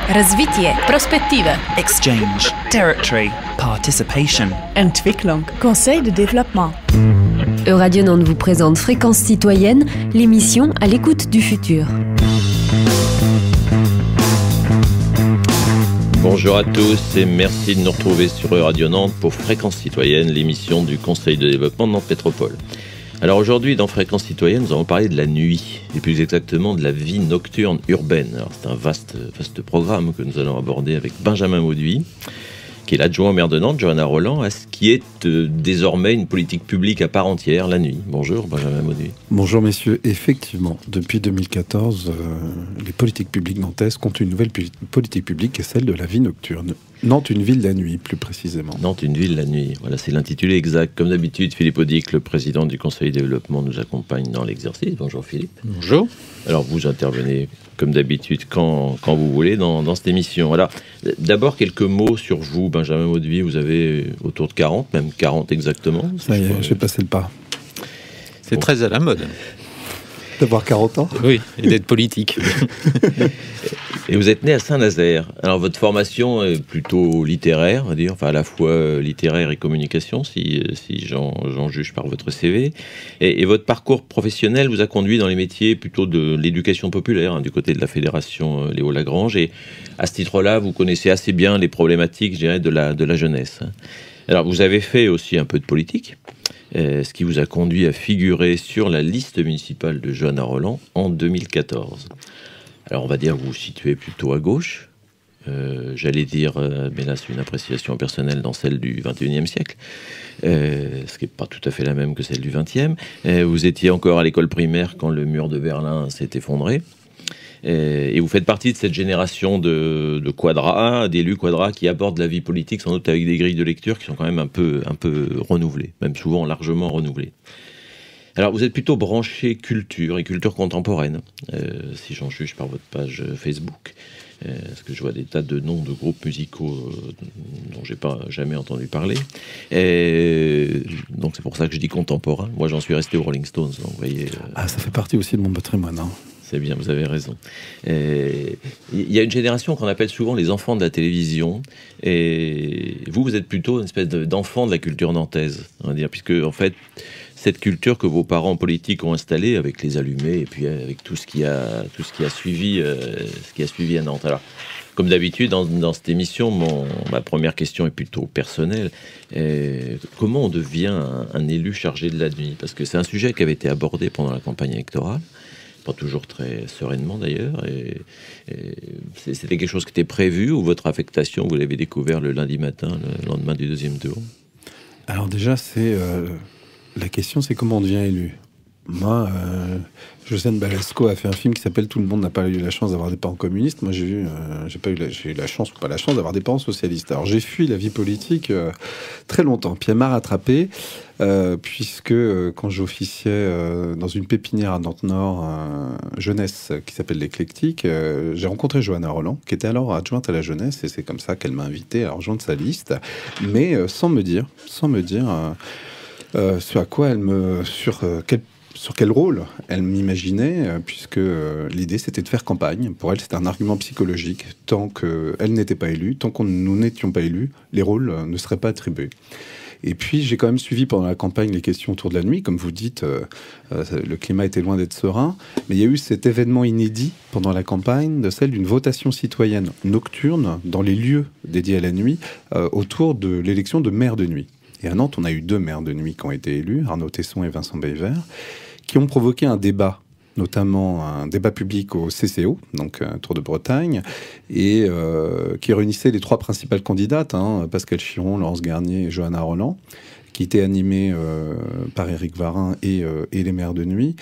Развитие. Perspective. Exchange. Territory. Participation. Entwicklung. Conseil de développement. Euradio Nantes vous présente Fréquence Citoyenne, l'émission à l'écoute du futur. Bonjour à tous et merci de nous retrouver sur Radio Nantes pour Fréquence Citoyenne, l'émission du Conseil de développement de Nantes Métropole. Alors aujourd'hui, dans Fréquence Citoyenne, nous allons parler de la nuit, et plus exactement de la vie nocturne urbaine. Alors c'est un vaste programme que nous allons aborder avec Benjamin Mauduit, qui est l'adjoint au maire de Nantes, Johanna Rolland, à ce qui est désormais une politique publique à part entière, la nuit. Bonjour Benjamin Mauduit. Bonjour messieurs, effectivement, depuis 2014, les politiques publiques nantaises comptent une nouvelle politique publique qui est celle de la vie nocturne. Nantes, une ville la nuit, plus précisément. Nantes, une ville la nuit. Voilà, c'est l'intitulé exact. Comme d'habitude, Philippe Audic, le président du Conseil de développement, nous accompagne dans l'exercice. Bonjour Philippe. Bonjour. Alors vous intervenez, comme d'habitude, quand vous voulez dans cette émission. Alors, d'abord, quelques mots sur vous, Benjamin Mauduit. Vous avez autour de 40, même 40 exactement. Ça y est, j'ai passé le pas. C'est très à la mode. D'avoir 40 ans. Oui, et d'être politique. Et vous êtes né à Saint-Nazaire. Alors votre formation est plutôt littéraire, on va dire, enfin à la fois littéraire et communication, si j'en juge par votre CV. Et votre parcours professionnel vous a conduit dans les métiers plutôt de l'éducation populaire, du côté de la Fédération Léo Lagrange. Et à ce titre-là, vous connaissez assez bien les problématiques, je dirais, de la jeunesse. Alors vous avez fait aussi un peu de politique, ce qui vous a conduit à figurer sur la liste municipale de Johanna Rolland en 2014. Alors on va dire que vous vous situez plutôt à gauche, j'allais dire, mais là c'est une appréciation personnelle, dans celle du 21e siècle, ce qui n'est pas tout à fait la même que celle du 20e. Vous étiez encore à l'école primaire quand le mur de Berlin s'est effondré. Et vous faites partie de cette génération de quadras, d'élus quadras qui abordent la vie politique sans doute avec des grilles de lecture qui sont quand même un peu renouvelées, même souvent largement renouvelées. Alors vous êtes plutôt branché culture et culture contemporaine, si j'en juge par votre page Facebook, parce que je vois des tas de noms de groupes musicaux dont j'ai pas jamais entendu parler. Donc c'est pour ça que je dis contemporain. Moi j'en suis resté aux Rolling Stones, donc vous voyez. Ah, ça fait partie aussi de mon patrimoine, hein. C'est bien, vous avez raison. Il y a une génération qu'on appelle souvent les enfants de la télévision. Et vous êtes plutôt une espèce d'enfant de la culture nantaise, on va dire, puisque en fait, cette culture que vos parents politiques ont installée avec les allumés et puis avec tout ce qui a suivi à Nantes. Alors, comme d'habitude, dans cette émission, ma première question est plutôt personnelle. Comment on devient un élu chargé de la nuit? Parce que c'est un sujet qui avait été abordé pendant la campagne électorale. Pas toujours très sereinement d'ailleurs, et c'était quelque chose qui était prévu, ou votre affectation, vous l'avez découvert le lundi matin, le lendemain du deuxième tour? Alors déjà, la question c'est comment on devient élu. Moi, Josiane Balasco a fait un film qui s'appelle Tout le monde n'a pas eu la chance d'avoir des parents communistes. Moi, j'ai eu la chance ou pas la chance d'avoir des parents socialistes. Alors, j'ai fui la vie politique très longtemps. Puis elle m'a rattrapé, puisque quand j'officiais dans une pépinière à Nantes-Nord, jeunesse, qui s'appelle l'Éclectique, j'ai rencontré Johanna Rolland, qui était alors adjointe à la jeunesse, et c'est comme ça qu'elle m'a invité à rejoindre sa liste, mais sans me dire sur quel rôle elle m'imaginait, puisque l'idée c'était de faire campagne. Pour elle, c'était un argument psychologique. Tant qu'elle n'était pas élue, tant que nous n'étions pas élus, les rôles ne seraient pas attribués. Et puis j'ai quand même suivi pendant la campagne les questions autour de la nuit. Comme vous dites, le climat était loin d'être serein, mais il y a eu cet événement inédit pendant la campagne, de celle d'une votation citoyenne nocturne dans les lieux dédiés à la nuit, autour de l'élection de maire de nuit. Et à Nantes, on a eu 2 maires de nuit qui ont été élus, Arnaud Tesson et Vincent Bayvert, qui ont provoqué un débat, notamment un débat public au CCO, donc Tour de Bretagne, et qui réunissait les 3 principales candidates, Pascal Chiron, Laurence Garnier et Johanna Rolland, qui était animé par Éric Varin et les maires de nuit.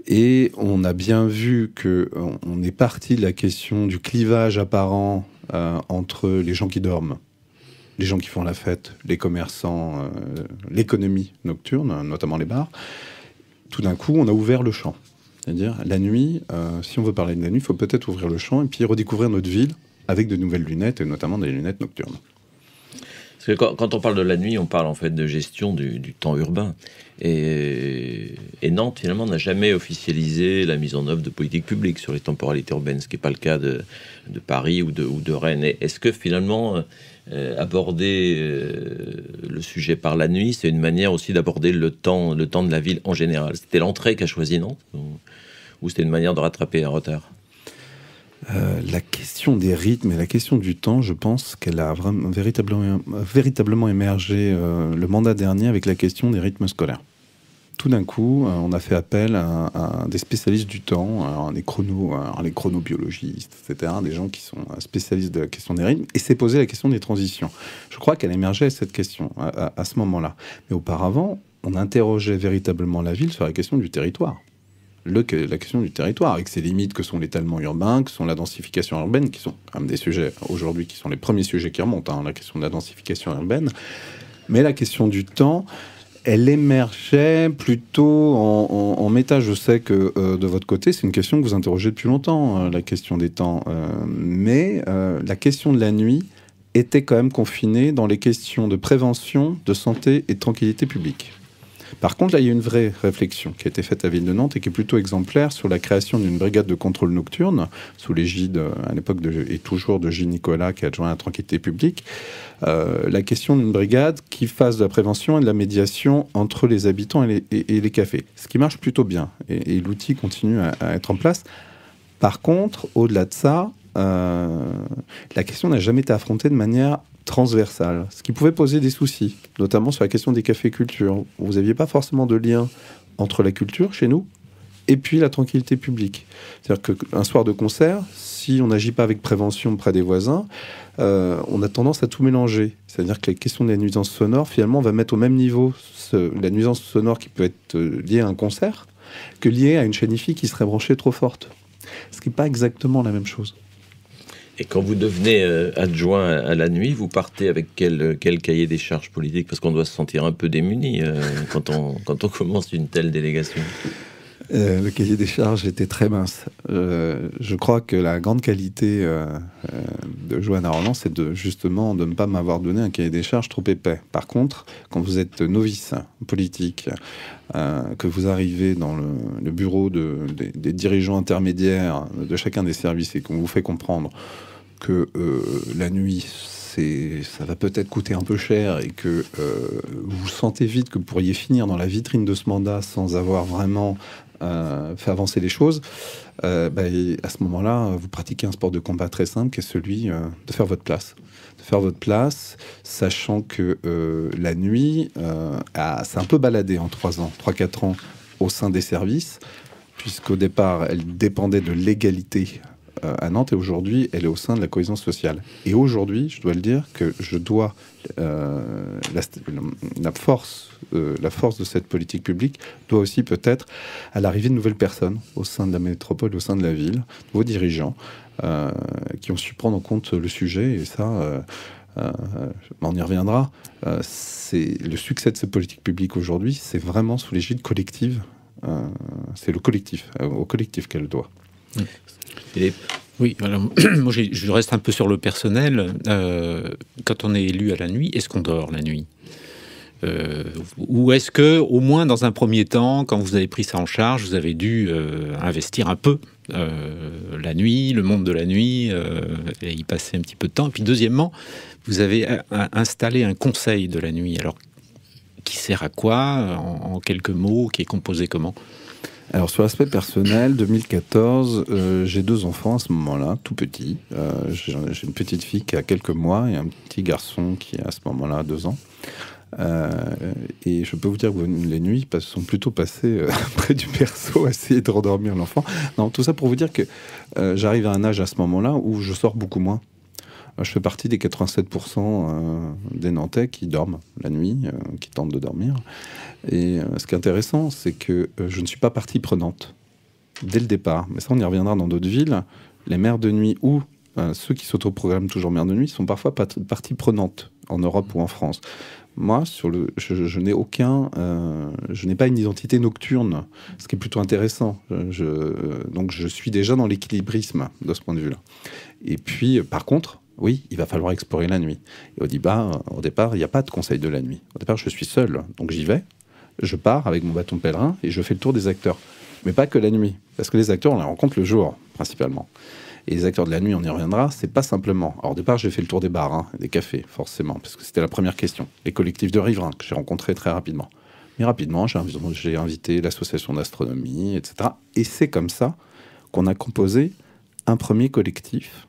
Et on a bien vu qu'on est parti de la question du clivage apparent entre les gens qui dorment, les gens qui font la fête, les commerçants, l'économie nocturne, notamment les bars. Tout d'un coup, on a ouvert le champ. C'est-à-dire, la nuit, si on veut parler de la nuit, il faut peut-être ouvrir le champ et puis redécouvrir notre ville avec de nouvelles lunettes, et notamment des lunettes nocturnes. Parce que quand on parle de la nuit, on parle en fait de gestion du temps urbain. Et Nantes, finalement, n'a jamais officialisé la mise en œuvre de politiques publiques sur les temporalités urbaines, ce qui n'est pas le cas de Paris ou de Rennes. Et est-ce que finalement, aborder le sujet par la nuit, c'est une manière aussi d'aborder le temps de la ville en général? C'était l'entrée qu'a choisi Nantes, ou c'était une manière de rattraper un retard? La question des rythmes et la question du temps, je pense qu'elle a véritablement émergé le mandat dernier avec la question des rythmes scolaires. Tout d'un coup, on a fait appel à des spécialistes du temps, les chronobiologistes, etc., des gens qui sont spécialistes de la question des rythmes, et s'est posé la question des transitions. Je crois qu'elle émergeait cette question à ce moment-là. Mais auparavant, on interrogeait véritablement la ville sur la question du territoire. La question du territoire, avec ses limites que sont l'étalement urbain, que sont la densification urbaine, qui sont quand même des sujets aujourd'hui qui sont les premiers sujets qui remontent, la question de la densification urbaine. Mais la question du temps, elle émergeait plutôt en méta. Je sais que de votre côté, c'est une question que vous interrogez depuis longtemps, la question des temps. Mais la question de la nuit était quand même confinée dans les questions de prévention, de santé et de tranquillité publique. Par contre, là, il y a une vraie réflexion qui a été faite à Ville de Nantes et qui est plutôt exemplaire sur la création d'une brigade de contrôle nocturne sous l'égide, à l'époque, et toujours de Gilles Nicolas, qui est adjoint à la tranquillité publique. La question d'une brigade qui fasse de la prévention et de la médiation entre les habitants et les cafés. Ce qui marche plutôt bien. Et l'outil continue à être en place. Par contre, au-delà de ça, la question n'a jamais été affrontée de manière transversale, ce qui pouvait poser des soucis, notamment sur la question des cafés culture. Vous n'aviez pas forcément de lien entre la culture chez nous et puis la tranquillité publique. C'est-à-dire qu'un soir de concert, si on n'agit pas avec prévention près des voisins, on a tendance à tout mélanger. C'est-à-dire que la question de la nuisance sonore, finalement, on va mettre au même niveau la nuisance sonore qui peut être liée à un concert que liée à une chaîne hi-fi qui serait branchée trop forte. Ce qui n'est pas exactement la même chose. Et quand vous devenez adjoint à la nuit, vous partez avec quel cahier des charges politiques? Parce qu'on doit se sentir un peu démuni quand on commence une telle délégation. Le cahier des charges était très mince. Je crois que la grande qualité de Johanna Roland, c'est justement de ne pas m'avoir donné un cahier des charges trop épais. Par contre, quand vous êtes novice politique, que vous arrivez dans le bureau des dirigeants intermédiaires de chacun des services et qu'on vous fait comprendre que la nuit, ça va peut-être coûter un peu cher et que vous sentez vite que vous pourriez finir dans la vitrine de ce mandat sans avoir vraiment fait avancer les choses, à ce moment-là, vous pratiquez un sport de combat très simple qui est celui de faire votre place. De faire votre place, sachant que la nuit, s'est un peu baladée en 3-4 ans au sein des services, puisqu'au départ, elle dépendait de l'égalité à Nantes, et aujourd'hui, elle est au sein de la cohésion sociale. Et aujourd'hui, je dois le dire, que je dois la force de cette politique publique doit aussi peut-être à l'arrivée de nouvelles personnes au sein de la métropole, au sein de la ville, nouveaux dirigeants qui ont su prendre en compte le sujet, et ça... on y reviendra. C'est le succès de cette politique publique aujourd'hui, c'est vraiment sous l'égide collective. C'est le collectif, au collectif qu'elle doit. Philippe. Oui, alors, moi je reste un peu sur le personnel. Quand on est élu à la nuit, est-ce qu'on dort la nuit? Ou est-ce que, au moins dans un premier temps, quand vous avez pris ça en charge, vous avez dû investir un peu la nuit, le monde de la nuit, et y passer un petit peu de temps? Et puis deuxièmement, vous avez installé un conseil de la nuit. Alors, qui sert à quoi, en quelques mots, qui est composé comment? Alors sur l'aspect personnel, 2014, j'ai 2 enfants à ce moment-là, tout petits. J'ai une petite fille qui a quelques mois et un petit garçon qui a à ce moment-là 2 ans. Et je peux vous dire que les nuits sont plutôt passées près du berceau, à essayer de rendormir l'enfant. Non, tout ça pour vous dire que j'arrive à un âge à ce moment-là où je sors beaucoup moins. Je fais partie des 87% des Nantais qui dorment la nuit, qui tentent de dormir. Et ce qui est intéressant, c'est que je ne suis pas partie prenante dès le départ. Mais ça, on y reviendra dans d'autres villes. Les maires de nuit ou ceux qui s'autoprogramment toujours maires de nuit sont parfois partie prenante en Europe ou en France. Moi, je n'ai pas une identité nocturne, ce qui est plutôt intéressant. Donc, je suis déjà dans l'équilibrisme de ce point de vue-là. Et puis, par contre, Oui, il va falloir explorer la nuit. Et au départ, il n'y a pas de conseil de la nuit. Au départ, je suis seul, donc j'y vais. Je pars avec mon bâton pèlerin et je fais le tour des acteurs. Mais pas que la nuit, parce que les acteurs, on les rencontre le jour, principalement. Et les acteurs de la nuit, on y reviendra, c'est pas simplement. Alors au départ, j'ai fait le tour des bars, des cafés, forcément, parce que c'était la première question. Les collectifs de riverains, que j'ai rencontrés très rapidement. Mais rapidement, j'ai invité l'association d'astronomie, etc. Et c'est comme ça qu'on a composé un premier collectif.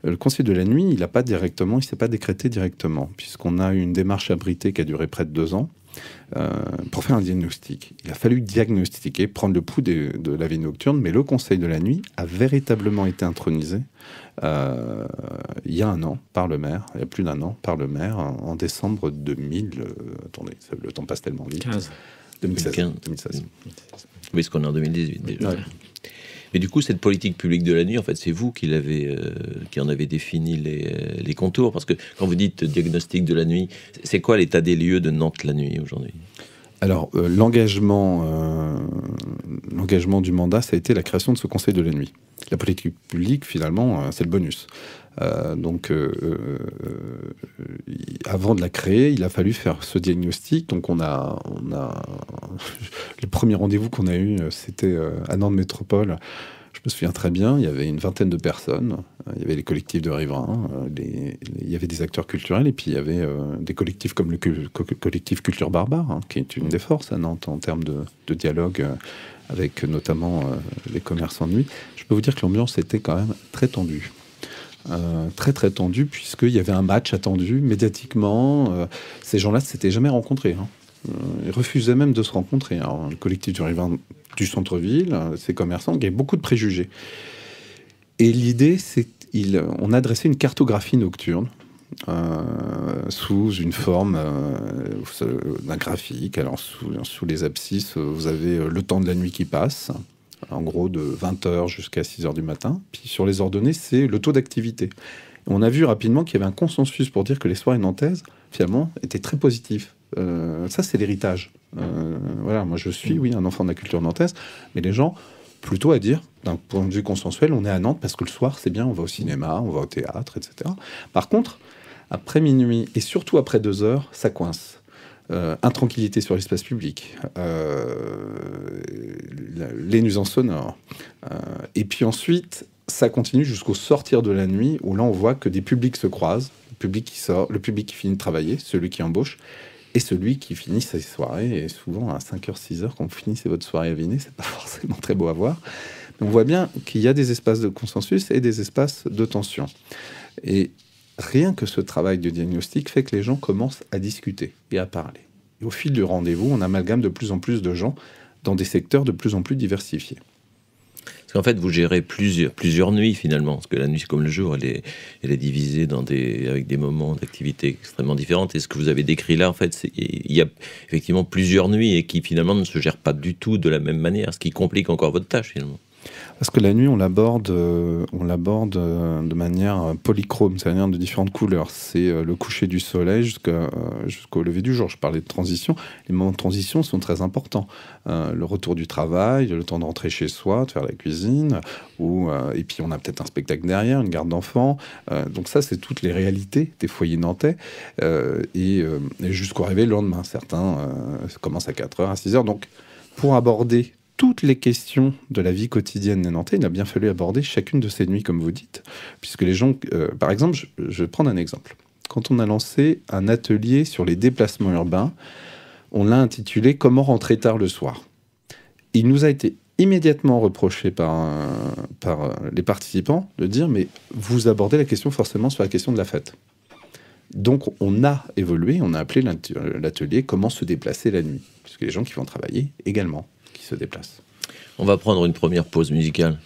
Le Conseil de la nuit, il ne s'est pas décrété directement, puisqu'on a eu une démarche abritée qui a duré près de 2 ans pour faire un diagnostic. Il a fallu diagnostiquer, prendre le pouls de la vie nocturne, mais le Conseil de la nuit a véritablement été intronisé il y a un an par le maire, il y a plus d'1 an par le maire, en décembre 2000. Attendez, le temps passe tellement vite. 2016. Oui, parce qu'on est en 2018 déjà. Ouais. Mais du coup, cette politique publique de la nuit, en fait, c'est vous qui en avez défini les contours. Parce que quand vous dites diagnostic de la nuit, c'est quoi l'état des lieux de Nantes la nuit aujourd'hui ? Alors, l'engagement du mandat, ça a été la création de ce Conseil de la nuit. La politique publique, finalement, c'est le bonus. Avant de la créer, il a fallu faire ce diagnostic. Donc, on a le premier rendez-vous qu'on a eu, c'était à Nantes Métropole. Je me souviens très bien, il y avait une 20aine de personnes. Il y avait les collectifs de riverains, il y avait des acteurs culturels, et puis il y avait des collectifs comme le collectif Culture Barbare, qui est une des forces à Nantes en termes de dialogue avec notamment les commerçants de nuit. Je peux vous dire que l'ambiance était quand même très tendue. Très très tendue, puisqu'il y avait un match attendu médiatiquement. Ces gens-là ne s'étaient jamais rencontrés. Ils refusaient même de se rencontrer. Alors, le collectif du riverain du centre-ville, ces commerçants, il y avait beaucoup de préjugés. Et l'idée, c'est qu'on a dressé une cartographie nocturne sous une forme d'un graphique. Alors, sous les abscisses, vous avez le temps de la nuit qui passe, en gros de 20h jusqu'à 6h du matin. Puis sur les ordonnées, c'est le taux d'activité. On a vu rapidement qu'il y avait un consensus pour dire que les soirées nantaises, finalement, étaient très positifs. Ça, c'est l'héritage. Voilà, moi, je suis, oui, un enfant de la culture nantaise, mais les gens, plutôt à dire, d'un point de vue consensuel, on est à Nantes parce que le soir, c'est bien, on va au cinéma, on va au théâtre, etc. Par contre, après minuit, et surtout après 2h, ça coince. Intranquillité sur l'espace public, les nuisances sonores. Et puis ensuite, ça continue jusqu'au sortir de la nuit, où là, on voit que des publics se croisent, le public qui sort, le public qui finit de travailler, celui qui embauche, et celui qui finit ses soirées. Et souvent, à 5h, 6h, quand vous finissez votre soirée à Vinet, c'est pas forcément très beau à voir. Mais on voit bien qu'il y a des espaces de consensus et des espaces de tension. Et rien que ce travail de diagnostic fait que les gens commencent à discuter et à parler. Et au fil du rendez-vous, on amalgame de plus en plus de gens dans des secteurs de plus en plus diversifiés. Parce qu'en fait, vous gérez plusieurs nuits, finalement. Parce que la nuit, c'est comme le jour, elle est divisée avec des moments d'activité extrêmement différentes. Et ce que vous avez décrit là, en fait, il y a effectivement plusieurs nuits et qui, finalement, ne se gèrent pas du tout de la même manière. Ce qui complique encore votre tâche, finalement. Parce que la nuit, on l'aborde de manière polychrome, c'est-à-dire de différentes couleurs. C'est le coucher du soleil jusqu'au lever du jour. Je parlais de transition. Les moments de transition sont très importants. Le retour du travail, le temps de rentrer chez soi, de faire la cuisine, et puis on a peut-être un spectacle derrière, une garde d'enfants. Donc ça, c'est toutes les réalités des foyers nantais. Et jusqu'au réveil le lendemain. Certains commencent à 4h, à 6h. Donc, pour aborder toutes les questions de la vie quotidienne des Nantais, il a bien fallu aborder chacune de ces nuits, comme vous dites, puisque les gens... par exemple, je vais prendre un exemple. Quand on a lancé un atelier sur les déplacements urbains, on l'a intitulé « Comment rentrer tard le soir ». Il nous a été immédiatement reproché par les participants de dire « Mais vous abordez la question forcément sur la question de la fête ». Donc on a évolué, on a appelé l'atelier « Comment se déplacer la nuit », puisque les gens qui vont travailler également se déplace. On va prendre une première pause musicale.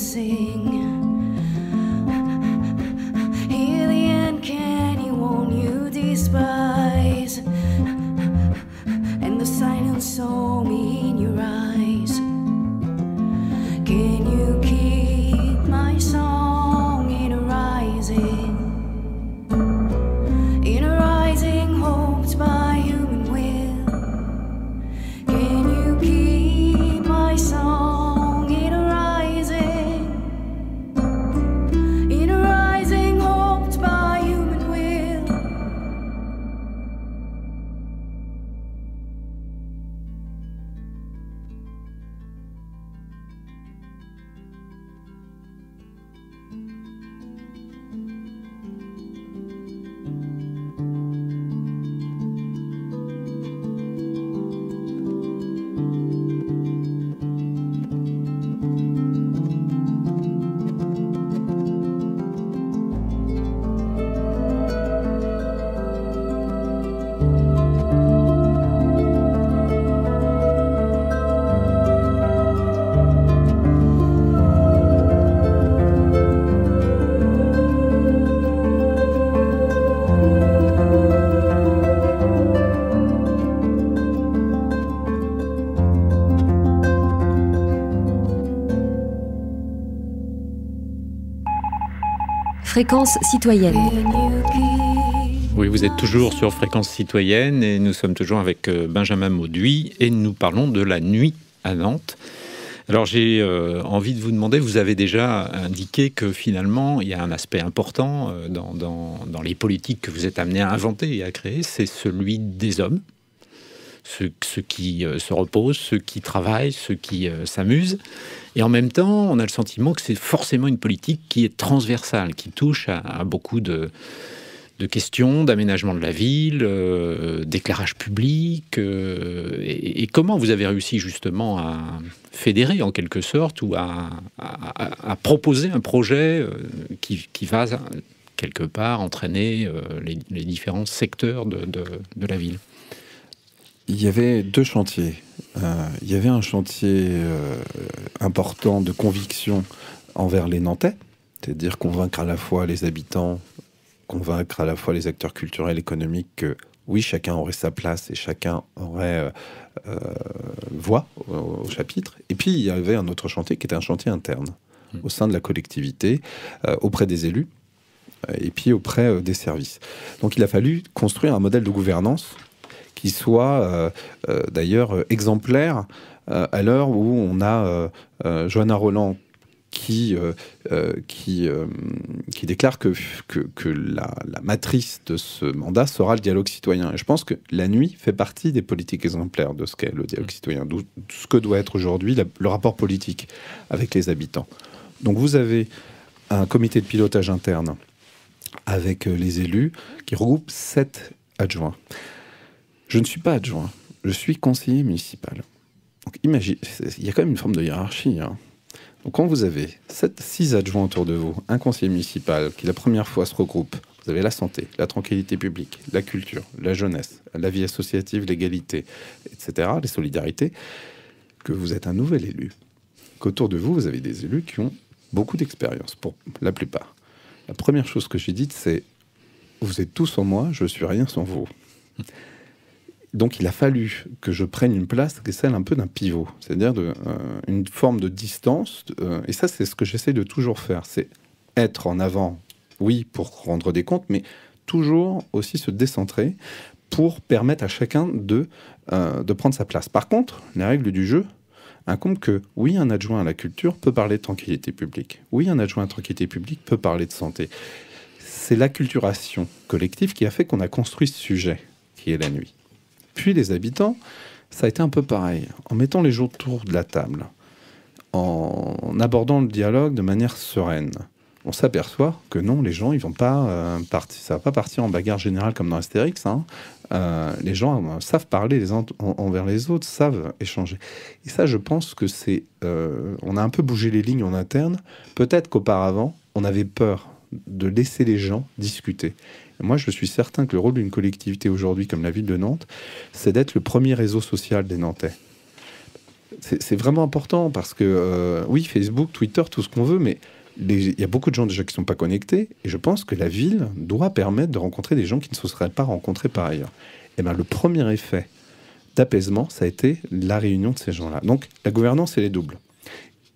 sing. Hear the uncanny one you despise, and the silence saw me in your eyes. Can you keep my song in a rising? In a rising hoped by human will. Can you keep my song in a rising? In a rising hoped by human will. Fréquence citoyenne. Oui, vous êtes toujours sur Fréquence citoyenne et nous sommes toujours avec Benjamin Mauduit et nous parlons de la nuit à Nantes. Alors j'ai envie de vous demander, vous avez déjà indiqué que finalement il y a un aspect important dans les politiques que vous êtes amenés à inventer et à créer, c'est celui des hommes. Ceux qui se reposent, ceux qui travaillent, ceux qui s'amusent. Et en même temps, on a le sentiment que c'est forcément une politique qui est transversale, qui touche à beaucoup de questions d'aménagement de la ville, d'éclairage public. Et comment vous avez réussi justement à fédérer en quelque sorte ou à proposer un projet qui va quelque part entraîner les différents secteurs de la ville? Il y avait deux chantiers. Il y avait un chantier important de conviction envers les Nantais, c'est-à-dire convaincre à la fois les habitants, convaincre à la fois les acteurs culturels, économiques que oui, chacun aurait sa place et chacun aurait voix au chapitre. Et puis il y avait un autre chantier qui était un chantier interne au sein de la collectivité, auprès des élus et puis auprès des services. Donc il a fallu construire un modèle de gouvernance qui soit d'ailleurs exemplaire à l'heure où on a Johanna Roland qui déclare que la matrice de ce mandat sera le dialogue citoyen. Et je pense que la nuit fait partie des politiques exemplaires de ce qu'est le dialogue citoyen, de ce que doit être aujourd'hui le rapport politique avec les habitants. Donc vous avez un comité de pilotage interne avec les élus qui regroupe 7 adjoints. Je ne suis pas adjoint, je suis conseiller municipal. Donc imagine, il y a quand même une forme de hiérarchie. Donc quand vous avez 6 adjoints autour de vous, un conseiller municipal qui la première fois se regroupe, vous avez la santé, la tranquillité publique, la culture, la jeunesse, la vie associative, l'égalité, etc., les solidarités, que vous êtes un nouvel élu, qu'autour de vous, vous avez des élus qui ont beaucoup d'expérience, pour la plupart. La première chose que j'ai dite, c'est « Vous êtes tous sans moi, je suis rien sans vous ». Donc il a fallu que je prenne une place qui est celle un peu d'un pivot, c'est-à-dire une forme de distance. Et ça, c'est ce que j'essaie de toujours faire, c'est être en avant, oui, pour rendre des comptes, mais toujours aussi se décentrer pour permettre à chacun de prendre sa place. Par contre, les règles du jeu incombent que, oui, un adjoint à la culture peut parler de tranquillité publique. Oui, un adjoint à la tranquillité publique peut parler de santé. C'est l'acculturation collective qui a fait qu'on a construit ce sujet, qui est la nuit. Puis les habitants, ça a été un peu pareil. En mettant les gens autour de la table, en abordant le dialogue de manière sereine, on s'aperçoit que non, les gens, ils vont pas partir. Ça va pas partir en bagarre générale comme dans Astérix. Les gens savent parler les uns envers les autres, savent échanger. Et ça, je pense que c'est... on a un peu bougé les lignes en interne. Peut-être qu'auparavant, on avait peur de laisser les gens discuter. Et moi, je suis certain que le rôle d'une collectivité aujourd'hui, comme la ville de Nantes, c'est d'être le premier réseau social des Nantais. C'est vraiment important parce que, oui, Facebook, Twitter, tout ce qu'on veut, mais il y a beaucoup de gens déjà qui ne sont pas connectés, et je pense que la ville doit permettre de rencontrer des gens qui ne se seraient pas rencontrés par ailleurs. Et bien, le premier effet d'apaisement, ça a été la réunion de ces gens-là. Donc, la gouvernance, elle est double.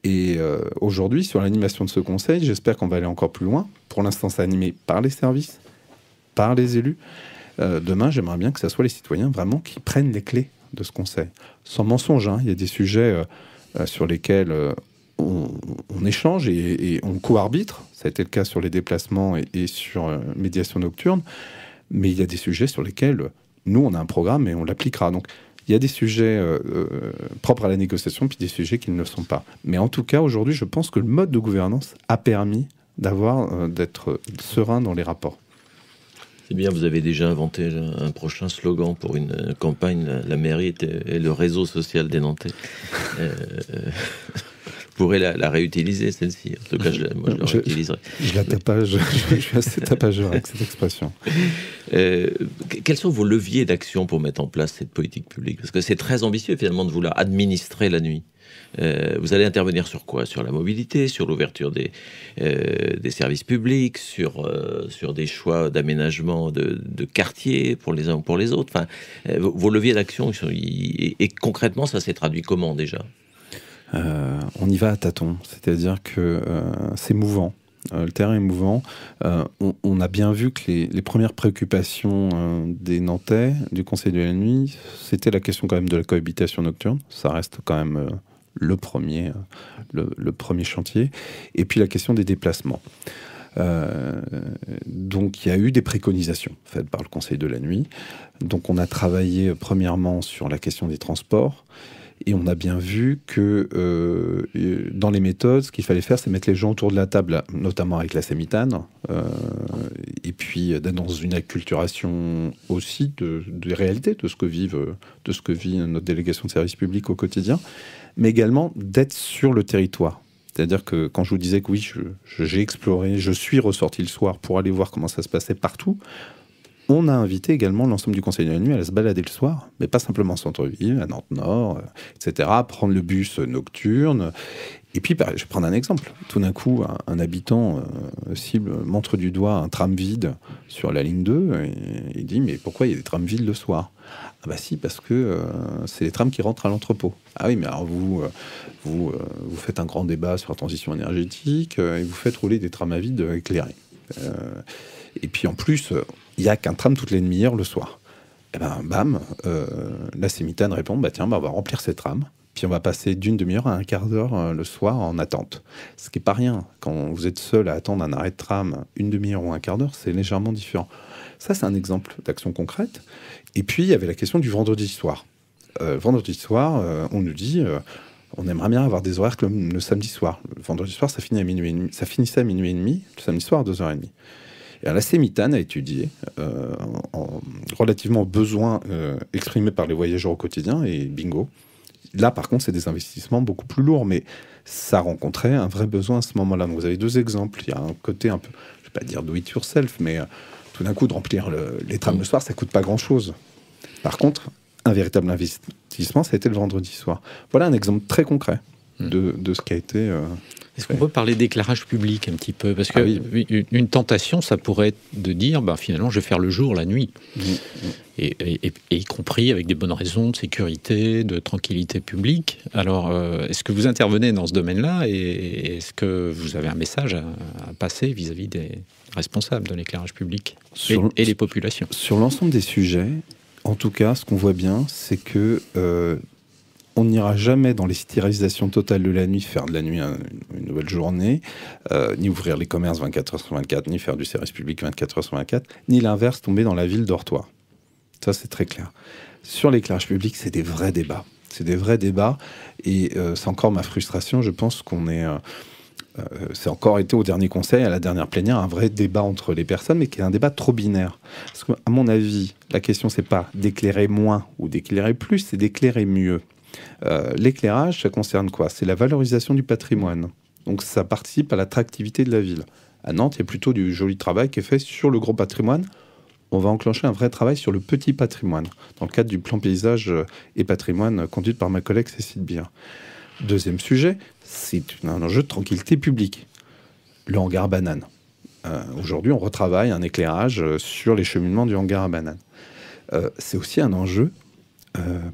Et aujourd'hui, sur l'animation de ce conseil, j'espère qu'on va aller encore plus loin. Pour l'instant, c'est animé par les services, par les élus. Demain, j'aimerais bien que ce soit les citoyens vraiment qui prennent les clés de ce conseil. Sans mensonge, hein. Il y a des sujets sur lesquels on échange et on co-arbitre. Ça a été le cas sur les déplacements et sur médiation nocturne. Mais il y a des sujets sur lesquels nous, on a un programme et on l'appliquera. Donc, il y a des sujets propres à la négociation, puis des sujets qui ne le sont pas. Mais en tout cas, aujourd'hui, je pense que le mode de gouvernance a permis d'être serein dans les rapports. C'est bien, vous avez déjà inventé un prochain slogan pour une campagne, la mairie et le réseau social des Nantais. Vous pourrez la réutiliser, celle-ci. En tout cas, moi, je la réutiliserai. Je suis assez tapageur avec cette expression. Quels sont vos leviers d'action pour mettre en place cette politique publique? Parce que c'est très ambitieux, finalement, de vouloir administrer la nuit. Vous allez intervenir sur quoi? Sur la mobilité, sur l'ouverture des services publics, sur des choix d'aménagement de quartiers pour les uns ou pour les autres. Enfin, vos leviers d'action, et concrètement, ça s'est traduit comment déjà? On y va à tâtons, c'est-à-dire que c'est mouvant. Le terrain est mouvant. On a bien vu que les premières préoccupations des Nantais, du Conseil de la nuit, c'était la question quand même de la cohabitation nocturne. Ça reste quand même le premier chantier. Et puis la question des déplacements. Donc il y a eu des préconisations faites par le Conseil de la nuit. Donc on a travaillé premièrement sur la question des transports. Et on a bien vu que dans les méthodes, ce qu'il fallait faire, c'est mettre les gens autour de la table, notamment avec la Sémitane, et puis d'être dans une acculturation aussi des réalités, de ce que vit notre délégation de service public au quotidien, mais également d'être sur le territoire. C'est-à-dire que quand je vous disais que oui, j'ai exploré, je suis ressorti le soir pour aller voir comment ça se passait partout, on a invité également l'ensemble du Conseil de la nuit à se balader le soir, mais pas simplement en centre-ville, à Nantes-Nord, etc., prendre le bus nocturne. Et puis, je vais prendre un exemple. Tout d'un coup, un habitant cible montre du doigt un tram vide sur la ligne 2 et il dit « Mais pourquoi il y a des trams vides le soir ?» Ah bah si, parce que c'est les trams qui rentrent à l'entrepôt. Ah oui, mais alors vous faites un grand débat sur la transition énergétique et vous faites rouler des trams à vide éclairés. Et puis en plus, il n'y a qu'un tram toutes les demi-heures le soir. Et ben bam, la Sémitane répond, bah tiens, on va remplir ces trams, puis on va passer d'une demi-heure à un quart d'heure le soir en attente. Ce qui n'est pas rien. Quand vous êtes seul à attendre un arrêt de tram une demi-heure ou un quart d'heure, c'est légèrement différent. Ça, c'est un exemple d'action concrète. Et puis, il y avait la question du vendredi soir. Vendredi soir, on nous dit... on aimerait bien avoir des horaires comme le samedi soir. Le vendredi soir, ça finissait à minuit et demi, le samedi soir à 2h30. Et la Sémitane a étudié relativement aux besoins exprimés par les voyageurs au quotidien, et bingo. Là, par contre, c'est des investissements beaucoup plus lourds, mais ça rencontrait un vrai besoin à ce moment-là. Donc, vous avez deux exemples. Il y a un côté un peu, je ne vais pas dire do it yourself, mais tout d'un coup, de remplir les trams le soir, ça ne coûte pas grand-chose. Par contre, un véritable investissement, ça a été le vendredi soir. Voilà un exemple très concret de ce qui a été... Est-ce qu'on peut parler d'éclairage public un petit peu? Parce que une tentation, ça pourrait être de dire, finalement, je vais faire le jour, la nuit. Et y compris avec des bonnes raisons de sécurité, de tranquillité publique. Alors, est-ce que vous intervenez dans ce domaine-là et est-ce que vous avez un message à passer vis-à-vis des responsables de l'éclairage public et les populations? Sur l'ensemble des sujets, en tout cas, ce qu'on voit bien, c'est que... on n'ira jamais dans les stérisations totales de la nuit, faire de la nuit une nouvelle journée, ni ouvrir les commerces 24h/24, ni faire du service public 24h/24, ni l'inverse, tomber dans la ville dortoir. Ça, c'est très clair. Sur l'éclairage public, c'est des vrais débats. C'est des vrais débats, et c'est encore ma frustration. Je pense qu'on est... c'est encore été au dernier conseil, à la dernière plénière, un vrai débat entre les personnes, mais qui est un débat trop binaire. Parce qu'à mon avis, la question, c'est pas d'éclairer moins ou d'éclairer plus, c'est d'éclairer mieux. L'éclairage, ça concerne quoi? C'est la valorisation du patrimoine. Donc ça participe à l'attractivité de la ville. À Nantes, il y a plutôt du joli travail qui est fait sur le gros patrimoine, on va enclencher un vrai travail sur le petit patrimoine, dans le cadre du plan paysage et patrimoine conduit par ma collègue Cécile Bier. Deuxième sujet, c'est un enjeu de tranquillité publique. Le hangar à bananes. Aujourd'hui, on retravaille un éclairage sur les cheminements du hangar à bananes. C'est aussi un enjeu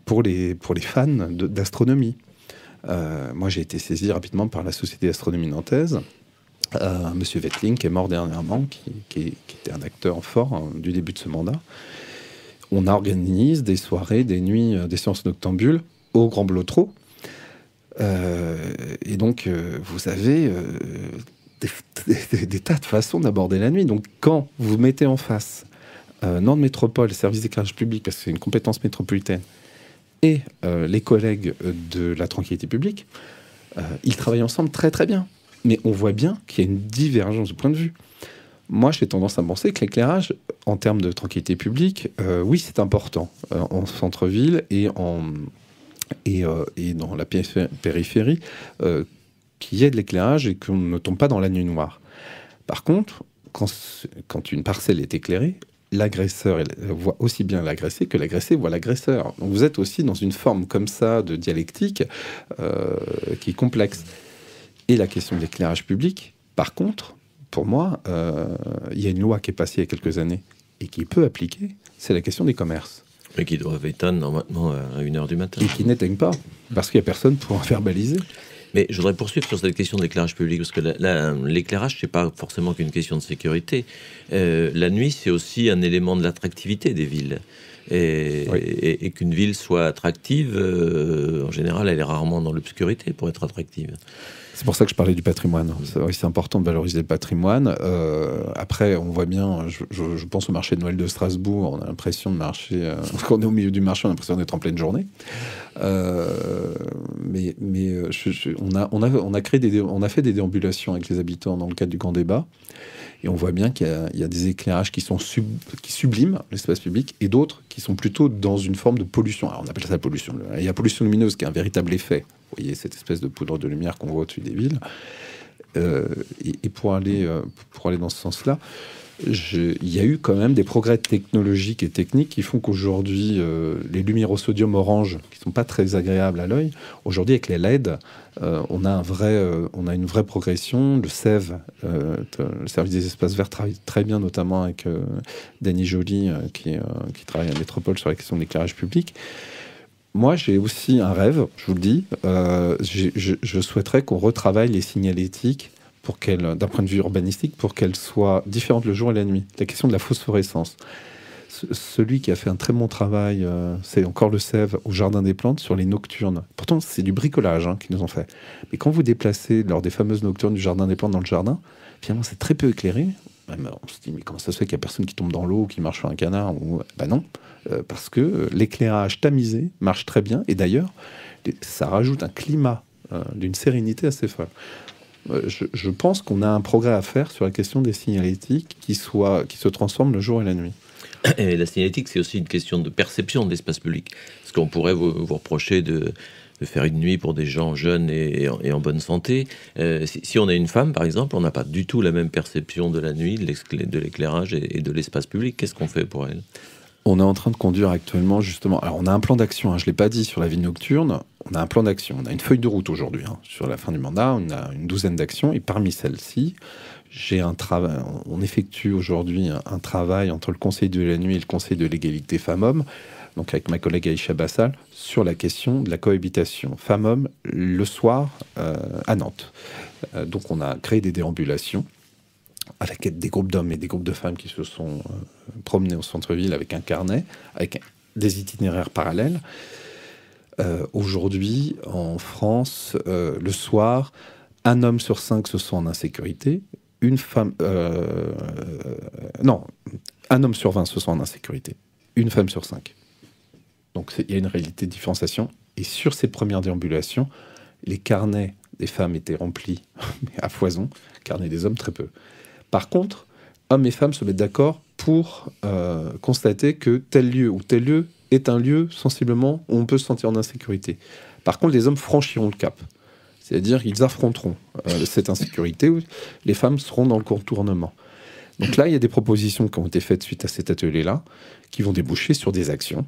pour les fans d'astronomie. Moi, j'ai été saisi rapidement par la Société d'astronomie nantaise. Monsieur Wettling, qui est mort dernièrement, qui était un acteur fort du début de ce mandat. On organise des soirées, des nuits, des séances noctambules au Grand Blotreau. Et donc, vous avez des tas de façons d'aborder la nuit. Donc, quand vous mettez en face Nantes Métropole, service d'éclairage public, parce que c'est une compétence métropolitaine, et les collègues de la tranquillité publique, ils travaillent ensemble très très bien. Mais on voit bien qu'il y a une divergence de point de vue. Moi, j'ai tendance à penser que l'éclairage, en termes de tranquillité publique, oui, c'est important en centre-ville et dans la périphérie, qu'il y ait de l'éclairage et qu'on ne tombe pas dans la nuit noire. Par contre, quand une parcelle est éclairée, l'agresseur voit aussi bien l'agressé que l'agressé voit l'agresseur. Donc vous êtes aussi dans une forme comme ça de dialectique qui est complexe. Et la question de l'éclairage public, par contre, pour moi, il y a une loi qui est passée il y a quelques années et qui peut appliquer, c'est la question des commerces. Mais qui doivent éteindre normalement à 1h du matin. Et qui n'éteignent pas, parce qu'il n'y a personne pour en verbaliser. Mais je voudrais poursuivre sur cette question de l'éclairage public, parce que l'éclairage, c'est pas forcément qu'une question de sécurité. La nuit, c'est aussi un élément de l'attractivité des villes. Et qu'une ville soit attractive, en général, elle est rarement dans l'obscurité pour être attractive. C'est pour ça que je parlais du patrimoine. C'est important de valoriser le patrimoine. Après, on voit bien, je pense au marché de Noël de Strasbourg, on a l'impression de marcher, quand on est au milieu du marché, on a l'impression d'être en pleine journée. Mais on a fait des déambulations avec les habitants dans le cadre du grand débat. Et on voit bien qu'il y a des éclairages qui subliment l'espace public et d'autres qui sont plutôt dans une forme de pollution. Alors on appelle ça pollution. Il y a pollution lumineuse qui est un véritable effet. Vous voyez cette espèce de poudre de lumière qu'on voit au-dessus des villes. Et pour aller dans ce sens-là, il y a eu quand même des progrès technologiques et techniques qui font qu'aujourd'hui, les lumières au sodium orange, qui ne sont pas très agréables à l'œil, aujourd'hui avec les LED, on a une vraie progression. Le SEV, le service des espaces verts, travaille très bien, notamment avec Dany Joly, qui travaille à Métropole sur la question de l'éclairage public. Moi, j'ai aussi un rêve, je vous le dis. Je souhaiterais qu'on retravaille les signalétiques d'un point de vue urbanistique, pour qu'elles soient différentes le jour et la nuit. La question de la phosphorescence. Celui qui a fait un très bon travail, c'est encore le SEV au Jardin des Plantes sur les nocturnes. Pourtant, c'est du bricolage qu'ils nous ont fait. Mais quand vous déplacez lors des fameuses nocturnes du Jardin des Plantes dans le jardin, finalement, c'est très peu éclairé. Même, on se dit, mais comment ça se fait qu'il n'y a personne qui tombe dans l'eau, qui marche sur un canard Ben non, parce que l'éclairage tamisé marche très bien. Et d'ailleurs, ça rajoute un climat d'une sérénité assez folle. Je pense qu'on a un progrès à faire sur la question des signalétiques qui se transforment le jour et la nuit. Et la signalétique, c'est aussi une question de perception de l'espace public. Parce qu'on pourrait vous reprocher de faire une nuit pour des gens jeunes et en bonne santé. Si on a une femme, par exemple, on n'a pas du tout la même perception de la nuit, de l'éclairage et de l'espace public. Qu'est-ce qu'on fait pour elle ? On est en train de conduire actuellement, justement... Alors, on a un plan d'action, je ne l'ai pas dit, sur la vie nocturne. On a un plan d'action. On a une feuille de route aujourd'hui. Sur la fin du mandat, on a une douzaine d'actions. Et parmi celles-ci, on effectue aujourd'hui un travail entre le Conseil de la nuit et le Conseil de l'égalité femmes-hommes, donc avec ma collègue Aïcha Bassal, sur la question de la cohabitation femmes-hommes le soir à Nantes. Donc, on a créé des déambulations avec des groupes d'hommes et des groupes de femmes qui se sont promenés au centre-ville avec un carnet, avec des itinéraires parallèles. Aujourd'hui, en France, le soir, un homme sur 5 se sent en insécurité, un homme sur 20 se sent en insécurité, une femme sur 5. Donc il y a une réalité de différenciation. Et sur ces premières déambulations, les carnets des femmes étaient remplis à foison, carnets des hommes très peu. Par contre, hommes et femmes se mettent d'accord pour constater que tel lieu ou tel lieu est un lieu sensiblement où on peut se sentir en insécurité. Par contre, les hommes franchiront le cap. C'est-à-dire qu'ils affronteront cette insécurité, où les femmes seront dans le contournement. Donc là, il y a des propositions qui ont été faites suite à cet atelier-là, qui vont déboucher sur des actions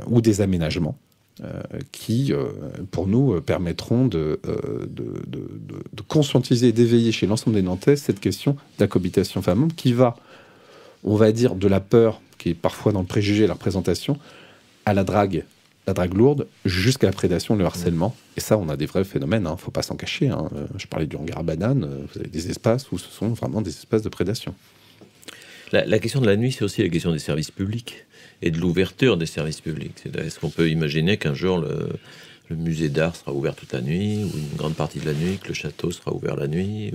ou des aménagements qui, pour nous, permettront de conscientiser et d'éveiller chez l'ensemble des Nantais cette question de la cohabitation femmes-hommes qui va, on va dire, de la peur, qui est parfois dans le préjugé et la représentation, à la drague lourde, jusqu'à la prédation, le harcèlement. Et ça, on a des vrais phénomènes, hein, faut pas s'en cacher. Hein. Je parlais du hangar à bananes, vous avez des espaces où ce sont vraiment des espaces de prédation. La question de la nuit, c'est aussi la question des services publics et de l'ouverture des services publics. Est-ce qu'on peut imaginer qu'un jour, le musée d'art sera ouvert toute la nuit, ou une grande partie de la nuit, que le château sera ouvert la nuit,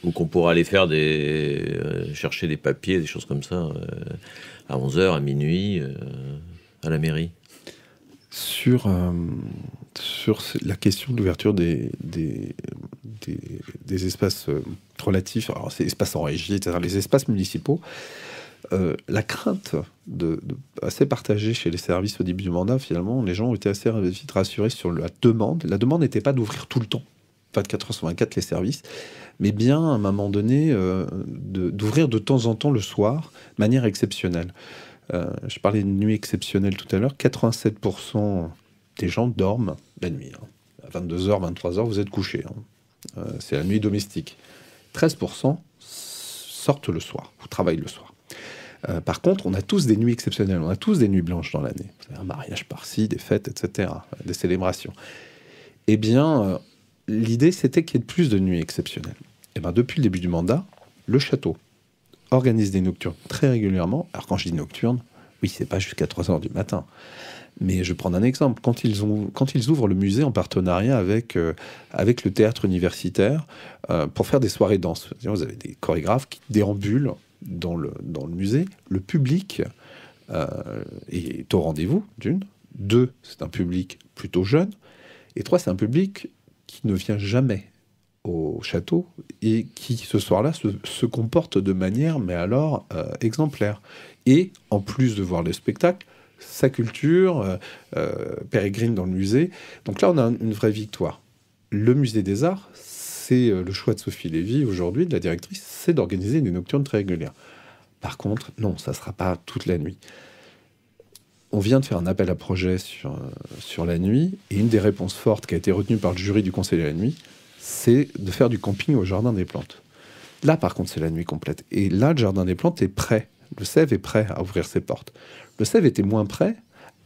ou qu'on pourra aller faire chercher des papiers, des choses comme ça, à 11h, à minuit, à la mairie? Sur la question de l'ouverture des espaces relatifs, alors ces espaces en régie, etc., les espaces municipaux, la crainte assez partagée chez les services au début du mandat, finalement, les gens ont été assez vite rassurés sur la demande. La demande n'était pas d'ouvrir tout le temps, 24h/24 les services, mais bien à un moment donné d'ouvrir de temps en temps le soir, de manière exceptionnelle. Je parlais de nuit exceptionnelle tout à l'heure. 87% des gens dorment la nuit. Hein. À 22h, 23h, vous êtes couchés. Hein. C'est la nuit domestique. 13% sortent le soir, ou travaillent le soir. Par contre, on a tous des nuits exceptionnelles. On a tous des nuits blanches dans l'année. Un mariage par-ci, des fêtes, etc. Des célébrations. Eh bien, l'idée, c'était qu'il y ait plus de nuits exceptionnelles. Et bien, depuis le début du mandat, le château organise des nocturnes très régulièrement. Alors quand je dis nocturne, oui, c'est pas jusqu'à 3h du matin. Mais je vais prendre un exemple. Quand ils ouvrent le musée en partenariat avec le théâtre universitaire pour faire des soirées danse, vous avez des chorégraphes qui déambulent dans le musée. Le public est au rendez-vous, d'une. 2, c'est un public plutôt jeune. Et 3, c'est un public qui ne vient jamais au château et qui, ce soir-là, se comporte de manière, mais alors, exemplaire. Et, en plus de voir le spectacle, sa culture pérégrine dans le musée. Donc là, on a une vraie victoire. Le musée des Arts, c'est le choix de Sophie Lévy, aujourd'hui, de la directrice, c'est d'organiser des nocturnes très régulières. Par contre, non, ça ne sera pas toute la nuit. On vient de faire un appel à projet sur la nuit, et une des réponses fortes qui a été retenue par le jury du Conseil de la nuit, c'est de faire du camping au Jardin des Plantes. Là, par contre, c'est la nuit complète. Et là, le Jardin des Plantes est prêt. Le SEV est prêt à ouvrir ses portes. Le SEV était moins prêt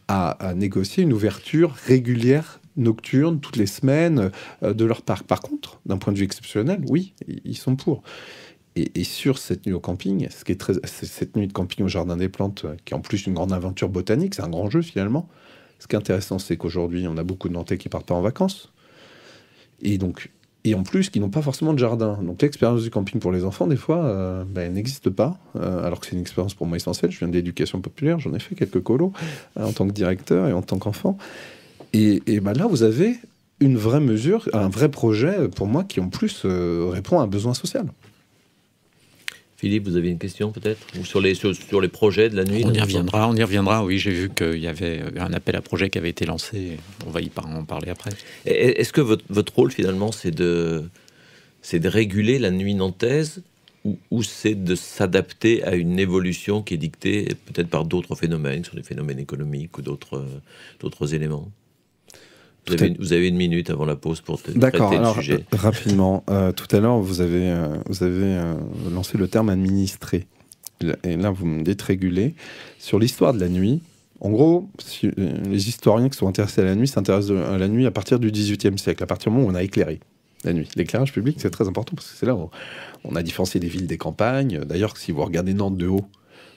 à négocier une ouverture régulière, nocturne, toutes les semaines, de leur parc. Par contre, d'un point de vue exceptionnel, oui, ils sont pour. Et sur cette nuit au camping, cette nuit de camping au Jardin des Plantes, qui est en plus une grande aventure botanique, c'est un grand jeu finalement. Ce qui est intéressant, c'est qu'aujourd'hui, on a beaucoup de Nantais qui partent pas en vacances. Et en plus, qui n'ont pas forcément de jardin. Donc l'expérience du camping pour les enfants, des fois, elle n'existe pas. Alors que c'est une expérience pour moi essentielle. Je viens de l'éducation populaire, j'en ai fait quelques colos en tant que directeur et en tant qu'enfant. Et là, vous avez une vraie mesure, un vrai projet, pour moi, qui en plus répond à un besoin social. Philippe, vous avez une question peut-être sur les projets de la nuit? On y reviendra. Oui, j'ai vu qu'il y avait un appel à projet qui avait été lancé. On va en parler après. Est-ce que votre rôle finalement, c'est de réguler la nuit nantaise ou c'est de s'adapter à une évolution qui est dictée peut-être par d'autres phénomènes, sur les phénomènes économiques ou d'autres éléments? Vous avez une minute avant la pause pour traiter le sujet. Rapidement, tout à l'heure, vous avez lancé le terme administré. Et là, vous me dites réguler. Sur l'histoire de la nuit, en gros, les historiens qui sont intéressés à la nuit s'intéressent à la nuit à partir du XVIIIe siècle, à partir du moment où on a éclairé la nuit. L'éclairage public, c'est très important parce que c'est là où on a différencié les villes des campagnes. D'ailleurs, si vous regardez Nantes de haut,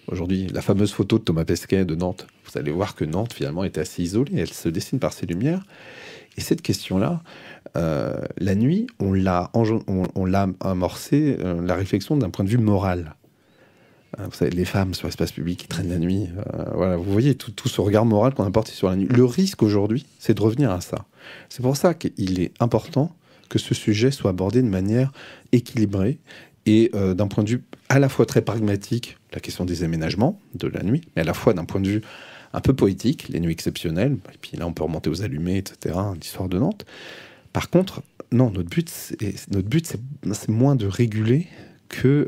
aujourd'hui, la fameuse photo de Thomas Pesquet de Nantes, vous allez voir que Nantes, finalement, était assez isolée. Elle se dessine par ses lumières. Et cette question-là, la nuit, on l'a amorcé la réflexion d'un point de vue moral. Vous savez, les femmes sur l'espace public qui traînent la nuit. Voilà, vous voyez tout ce regard moral qu'on a porté sur la nuit. Le risque aujourd'hui, c'est de revenir à ça. C'est pour ça qu'il est important que ce sujet soit abordé de manière équilibrée et d'un point de vue à la fois très pragmatique, la question des aménagements de la nuit, mais à la fois d'un point de vue un peu poétique, les nuits exceptionnelles, et puis là on peut remonter aux allumés, etc., l'histoire de Nantes. Par contre, non, notre but c'est moins de réguler que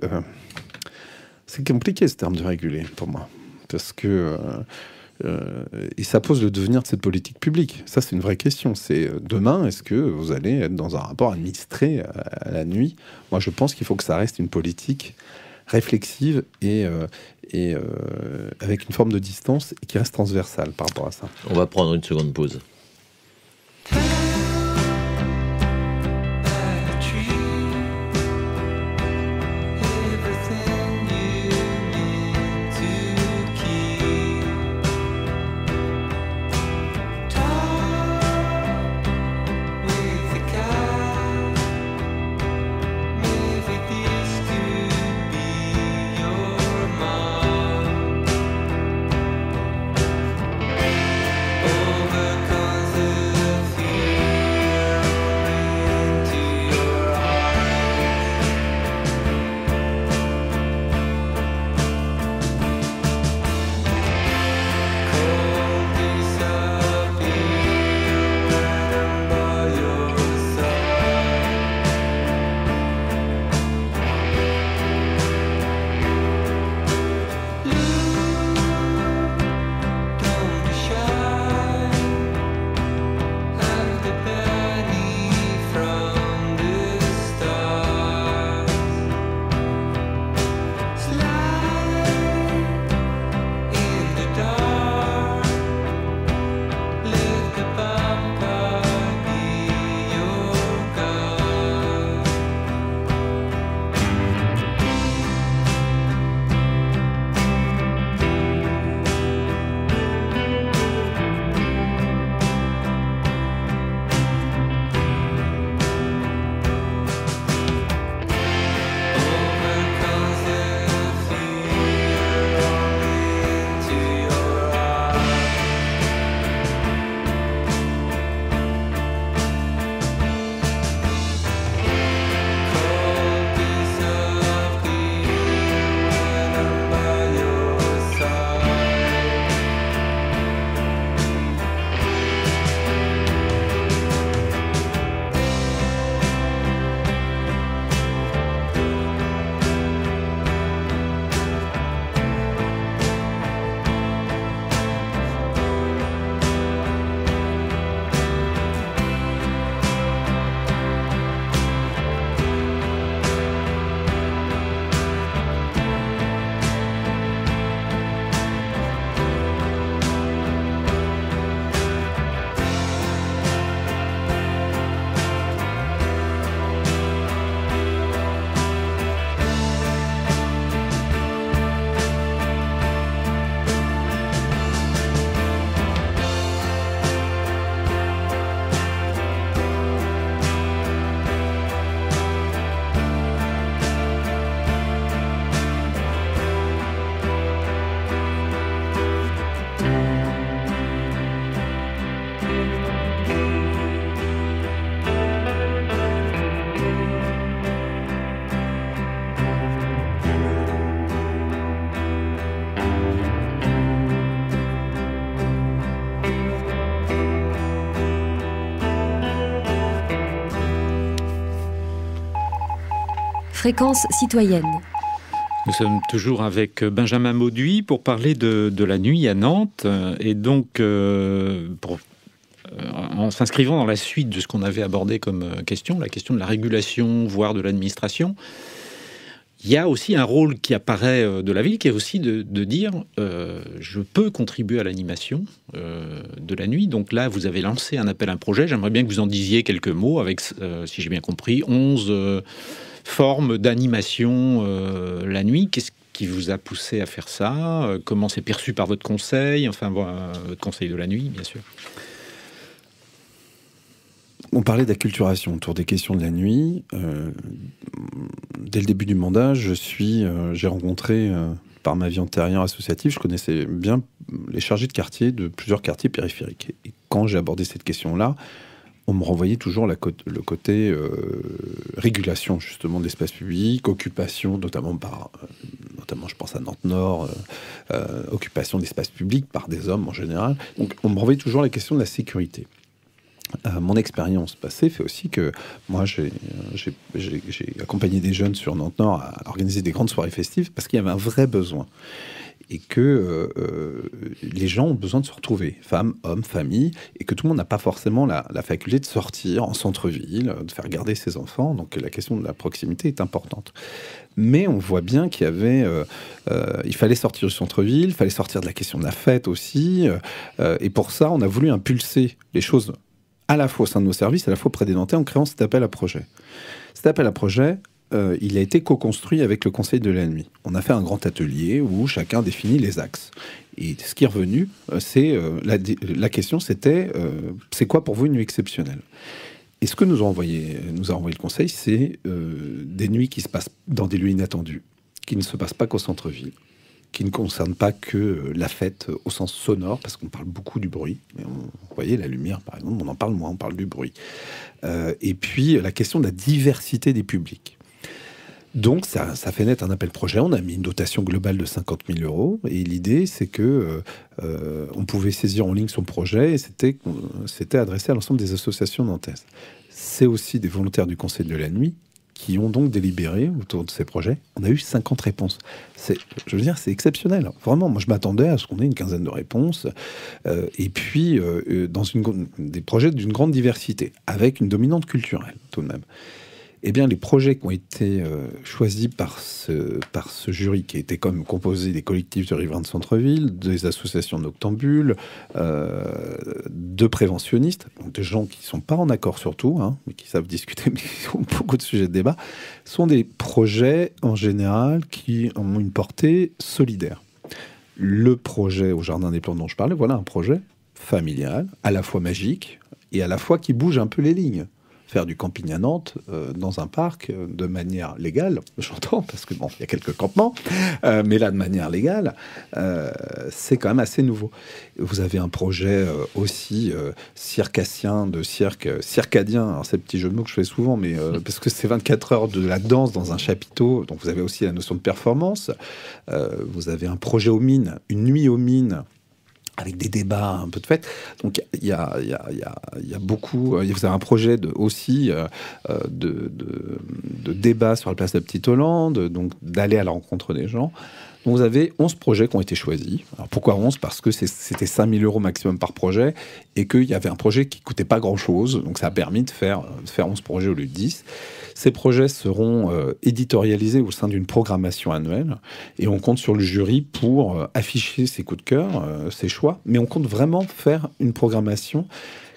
C'est compliqué ce terme de réguler pour moi, parce que et ça pose le devenir de cette politique publique. Ça, c'est une vraie question. C'est demain, est-ce que vous allez être dans un rapport administré à la nuit? Moi, je pense qu'il faut que ça reste une politique réflexive et avec une forme de distance et qui reste transversale par rapport à ça. On va prendre une seconde pause. Fréquence citoyenne. Nous sommes toujours avec Benjamin Mauduit pour parler de la nuit à Nantes. Et donc, en s'inscrivant dans la suite de ce qu'on avait abordé comme question, la question de la régulation, voire de l'administration, il y a aussi un rôle qui apparaît de la ville, qui est aussi de dire je peux contribuer à l'animation de la nuit. Donc là, vous avez lancé un appel à un projet. J'aimerais bien que vous en disiez quelques mots avec, si j'ai bien compris, 11 formes d'animation la nuit. Qu'est-ce qui vous a poussé à faire ça? Comment c'est perçu par votre conseil? Enfin, votre conseil de la nuit, bien sûr. On parlait d'acculturation autour des questions de la nuit. Dès le début du mandat, j'ai rencontré, par ma vie antérieure associative, je connaissais bien les chargés de quartier de plusieurs quartiers périphériques. Et quand j'ai abordé cette question-là, on me renvoyait toujours le côté régulation, justement, de l'espace public, occupation, notamment je pense à Nantes-Nord, occupation d'espace public par des hommes en général. Donc on me renvoyait toujours la question de la sécurité. Mon expérience passée fait aussi que moi, j'ai accompagné des jeunes sur Nantes-Nord à organiser des grandes soirées festives parce qu'il y avait un vrai besoin. Et que les gens ont besoin de se retrouver, femmes, hommes, familles, et que tout le monde n'a pas forcément la faculté de sortir en centre-ville, de faire garder ses enfants. Donc la question de la proximité est importante. Mais on voit bien qu'il y avait... il fallait sortir du centre-ville, il fallait sortir de la question de la fête aussi. Et pour ça, on a voulu impulser les choses à la fois au sein de nos services, à la fois auprès des Nantais, en créant cet appel à projet. Cet appel à projet... il a été co-construit avec le Conseil de la nuit. On a fait un grand atelier où chacun définit les axes. Et ce qui est revenu, c'est la question, c'était c'est quoi pour vous une nuit exceptionnelle? Et ce que nous a envoyé le Conseil, c'est des nuits qui se passent dans des lieux inattendus, qui ne se passent pas qu'au centre-ville, qui ne concernent pas que la fête au sens sonore, parce qu'on parle beaucoup du bruit. Mais vous voyez, la lumière, par exemple, on en parle moins, on parle du bruit. Et puis, la question de la diversité des publics. Donc, ça fait naître un appel projet. On a mis une dotation globale de 50 000 €. Et l'idée, c'est que on pouvait saisir en ligne son projet et c'était adressé à l'ensemble des associations nantaises. C'est aussi des volontaires du Conseil de la nuit qui ont donc délibéré autour de ces projets. On a eu 50 réponses. Je veux dire, c'est exceptionnel. Vraiment, moi, je m'attendais à ce qu'on ait une quinzaine de réponses. Et puis, dans des projets d'une grande diversité, avec une dominante culturelle, tout de même. Eh bien, les projets qui ont été choisis par ce jury, qui était comme composé des collectifs de riverains de centre-ville, des associations noctambules, de préventionnistes, donc de gens qui ne sont pas en accord surtout, mais qui savent discuter, mais qui ont beaucoup de sujets de débat, sont des projets, en général, qui ont une portée solidaire. Le projet au Jardin des Plantes dont je parlais, voilà un projet familial, à la fois magique, et à la fois qui bouge un peu les lignes. Faire du camping à Nantes dans un parc de manière légale, j'entends, parce que bon, il y a quelques campements, mais là de manière légale, c'est quand même assez nouveau. Vous avez un projet aussi circassien, de circadien, alors c'est le petit jeu de mots que je fais souvent, mais parce que c'est 24 heures de la danse dans un chapiteau, donc vous avez aussi la notion de performance. Vous avez un projet aux mines, une nuit aux mines, avec des débats, un peu de fête. Donc, il y a beaucoup... Vous avez un projet de débat sur la place de la Petite Hollande, donc d'aller à la rencontre des gens. Donc, vous avez 11 projets qui ont été choisis. Alors, pourquoi 11? Parce que c'était 5 000 € maximum par projet et qu'il y avait un projet qui ne coûtait pas grand-chose. Donc, ça a permis de faire 11 projets au lieu de 10. Ces projets seront éditorialisés au sein d'une programmation annuelle et on compte sur le jury pour afficher ses coups de cœur, ses choix, mais on compte vraiment faire une programmation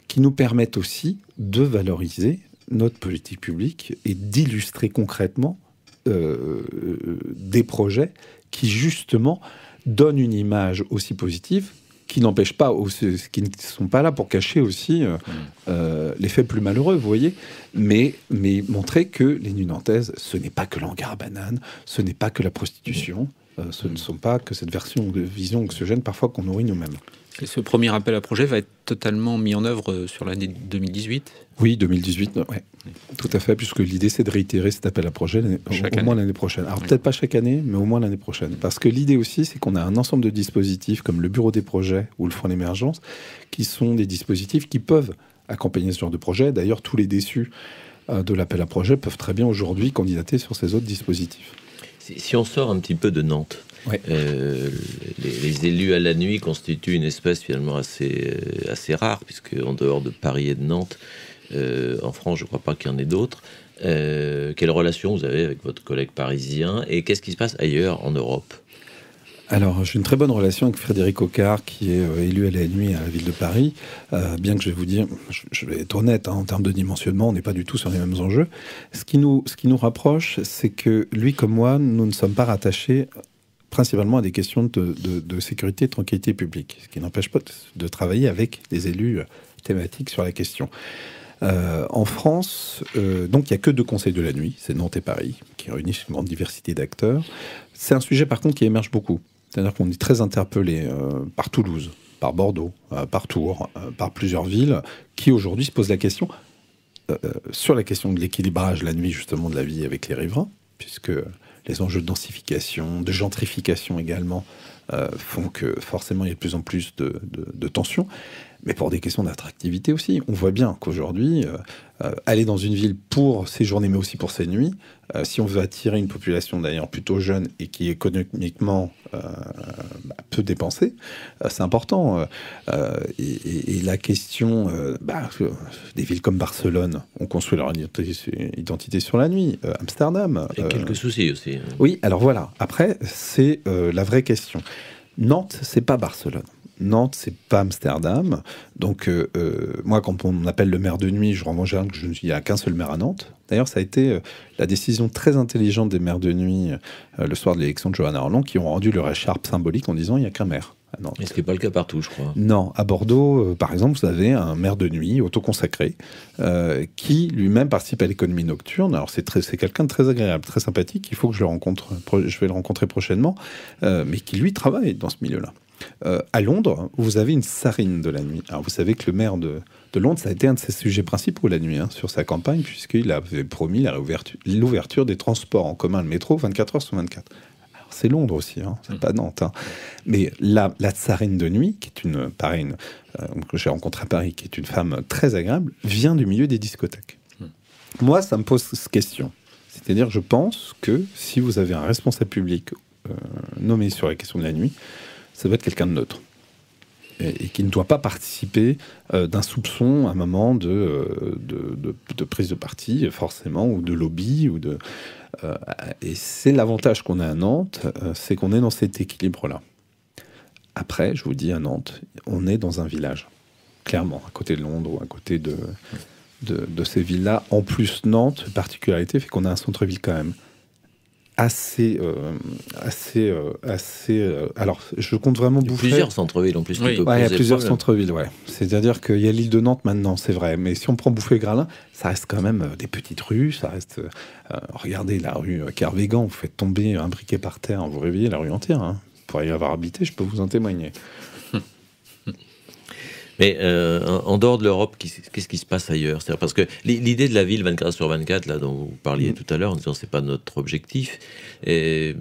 qui nous permette aussi de valoriser notre politique publique et d'illustrer concrètement des projets qui justement donnent une image aussi positive, qui n'empêchent pas, qui ne sont pas là pour cacher aussi les faits plus malheureux, vous voyez, mais montrer que les nuits nantaises, ce n'est pas que l'hangar à bananes, ce n'est pas que la prostitution, ce ne sont pas que cette vision anxiogène parfois qu'on nourrit nous-mêmes. Et ce premier appel à projet va être totalement mis en œuvre sur l'année 2018 ? Oui, 2018, ouais. Tout à fait, puisque l'idée c'est de réitérer cet appel à projet au moins l'année prochaine. Alors peut-être pas chaque année, mais au moins l'année prochaine. Parce que l'idée aussi, c'est qu'on a un ensemble de dispositifs comme le bureau des projets ou le fonds d'émergence, qui sont des dispositifs qui peuvent accompagner ce genre de projet. D'ailleurs, tous les déçus de l'appel à projet peuvent très bien aujourd'hui candidater sur ces autres dispositifs. Si on sort un petit peu de Nantes, ouais. Les élus à la nuit constituent une espèce finalement assez rare, puisque en dehors de Paris et de Nantes, en France, je ne crois pas qu'il y en ait d'autres. Quelle relation vous avez avec votre collègue parisien et qu'est-ce qui se passe ailleurs en Europe ? Alors, j'ai une très bonne relation avec Frédéric Ocard, qui est élu à la nuit à la ville de Paris. Bien que je vais vous dire, je vais être honnête, en termes de dimensionnement, on n'est pas du tout sur les mêmes enjeux. Ce qui nous rapproche, c'est que lui comme moi, nous ne sommes pas rattachés principalement à des questions de sécurité et de tranquillité publique, ce qui n'empêche pas de travailler avec des élus thématiques sur la question. En France, donc il n'y a que 2 conseils de la nuit, c'est Nantes et Paris, qui réunissent une grande diversité d'acteurs. C'est un sujet par contre qui émerge beaucoup. C'est-à-dire qu'on est très interpellé par Toulouse, par Bordeaux, par Tours, par plusieurs villes, qui aujourd'hui se posent la question, sur la question de l'équilibrage la nuit justement de la vie avec les riverains, puisque les enjeux de densification, de gentrification également, font que forcément il y a de plus en plus de tensions. mais pour des questions d'attractivité aussi. On voit bien qu'aujourd'hui, aller dans une ville pour ses journées, mais aussi pour ses nuits, si on veut attirer une population d'ailleurs plutôt jeune et qui économiquement peut dépenser, c'est important. Et la question, des villes comme Barcelone ont construit leur identité sur la nuit, Amsterdam. Et quelques soucis aussi. Oui, alors voilà. Après, c'est la vraie question. Nantes, c'est pas Barcelone. Nantes, c'est pas Amsterdam. Donc, moi, quand on m'appelle le maire de nuit, je renvoie en général qu'il n'y a qu'un seul maire à Nantes. D'ailleurs, ça a été la décision très intelligente des maires de nuit le soir de l'élection de Johanna Orlan, qui ont rendu leur écharpe symbolique en disant il n'y a qu'un maire à Nantes. Et ce qui n'est pas le cas partout, je crois. Non, à Bordeaux, par exemple, vous avez un maire de nuit autoconsacré qui lui-même participe à l'économie nocturne. Alors, c'est quelqu'un de très agréable, très sympathique. Il faut que je le rencontre. Je vais le rencontrer prochainement, mais qui lui travaille dans ce milieu-là. À Londres, vous avez une Sarine de la nuit. Alors, vous savez que le maire de Londres, ça a été un de ses sujets principaux la nuit, sur sa campagne, puisqu'il avait promis l'ouverture des transports en commun, le métro, 24 heures sur 24. Alors, c'est Londres aussi, c'est pas Nantes. Mais la Tsarine de nuit, qui est que j'ai rencontrée à Paris, qui est une femme très agréable, vient du milieu des discothèques. Moi, ça me pose cette question. C'est-à-dire, je pense que si vous avez un responsable public nommé sur la question de la nuit, ça doit être quelqu'un de neutre et qui ne doit pas participer d'un soupçon à un moment de prise de parti, forcément, ou de lobby. Et c'est l'avantage qu'on a à Nantes, c'est qu'on est dans cet équilibre-là. Après, je vous dis, à Nantes, on est dans un village, clairement, à côté de Londres ou à côté de ces villes-là. En plus, Nantes, particularité, fait qu'on a un centre-ville quand même assez. Alors, je compte vraiment bouffer. Plusieurs centres-villes en plus. Oui, il y a plusieurs centres-villes, ouais. C'est-à-dire qu'il y a l'île de Nantes maintenant, c'est vrai. Mais si on prend Bouffay-Gralin, ça reste quand même des petites rues. Ça reste. Regardez la rue Kervégan, vous faites tomber un briquet par terre, vous réveillez la rue entière. Pour y avoir habité, je peux vous en témoigner. Mais en dehors de l'Europe, qu'est-ce qui se passe ailleurs? C'est-à-dire, parce que l'idée de la ville 24 sur 24, là, dont vous parliez tout à l'heure, en disant c'est pas notre objectif, mais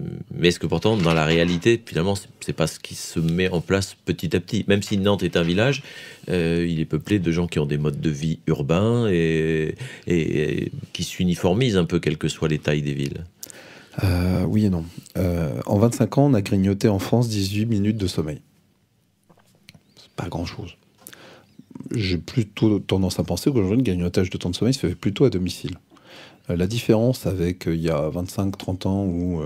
est-ce que pourtant, dans la réalité, finalement, c'est pas ce qui se met en place petit à petit? Même si Nantes est un village, il est peuplé de gens qui ont des modes de vie urbains et qui s'uniformisent un peu, quelles que soient les tailles des villes. Oui et non. En 25 ans, on a grignoté en France 18 minutes de sommeil. C'est pas grand-chose. J'ai plutôt tendance à penser qu'aujourd'hui, le grignotage de temps de sommeil se fait plutôt à domicile. La différence avec il y a 25-30 ans où,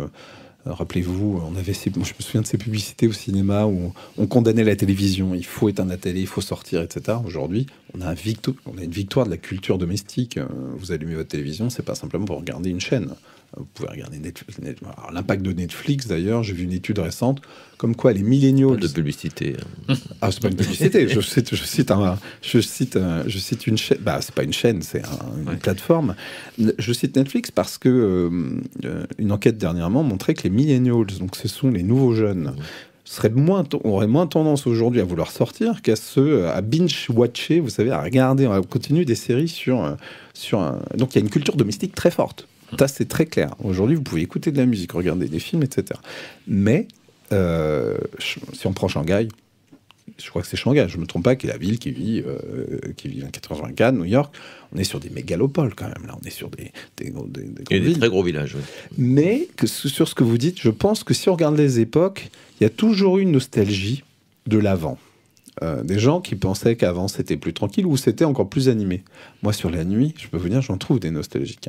rappelez-vous, je me souviens de ces publicités au cinéma où on condamnait la télévision, il faut éteindre la télé, il faut sortir, etc. Aujourd'hui, on a une victoire de la culture domestique. Vous allumez votre télévision, c'est pas simplement pour regarder une chaîne. Vous pouvez regarder Netflix. Alors, l'impact de Netflix, d'ailleurs, j'ai vu une étude récente, comme quoi les millennials... Pas de publicité. Ah, c'est pas une publicité. je cite une chaîne. Bah, c'est pas une chaîne, c'est une plateforme. Je cite Netflix parce que une enquête dernièrement montrait que les millennials, donc ce sont les nouveaux jeunes, auraient moins tendance aujourd'hui à vouloir sortir à binge-watcher, vous savez, à regarder en continu des séries Donc il y a une culture domestique très forte. Ça, c'est très clair. Aujourd'hui, vous pouvez écouter de la musique, regarder des films, etc. Mais, si on prend Shanghai, je crois que c'est Shanghai, je ne me trompe pas, qui est la ville qui vit 24h24, New York, on est sur des mégalopoles quand même, là. On est sur des très gros villages. Oui. Mais sur ce que vous dites, je pense que si on regarde les époques, il y a toujours eu une nostalgie de l'avant. Des gens qui pensaient qu'avant c'était plus tranquille ou c'était encore plus animé. Moi, sur la nuit, je peux vous dire, j'en trouve des nostalgiques.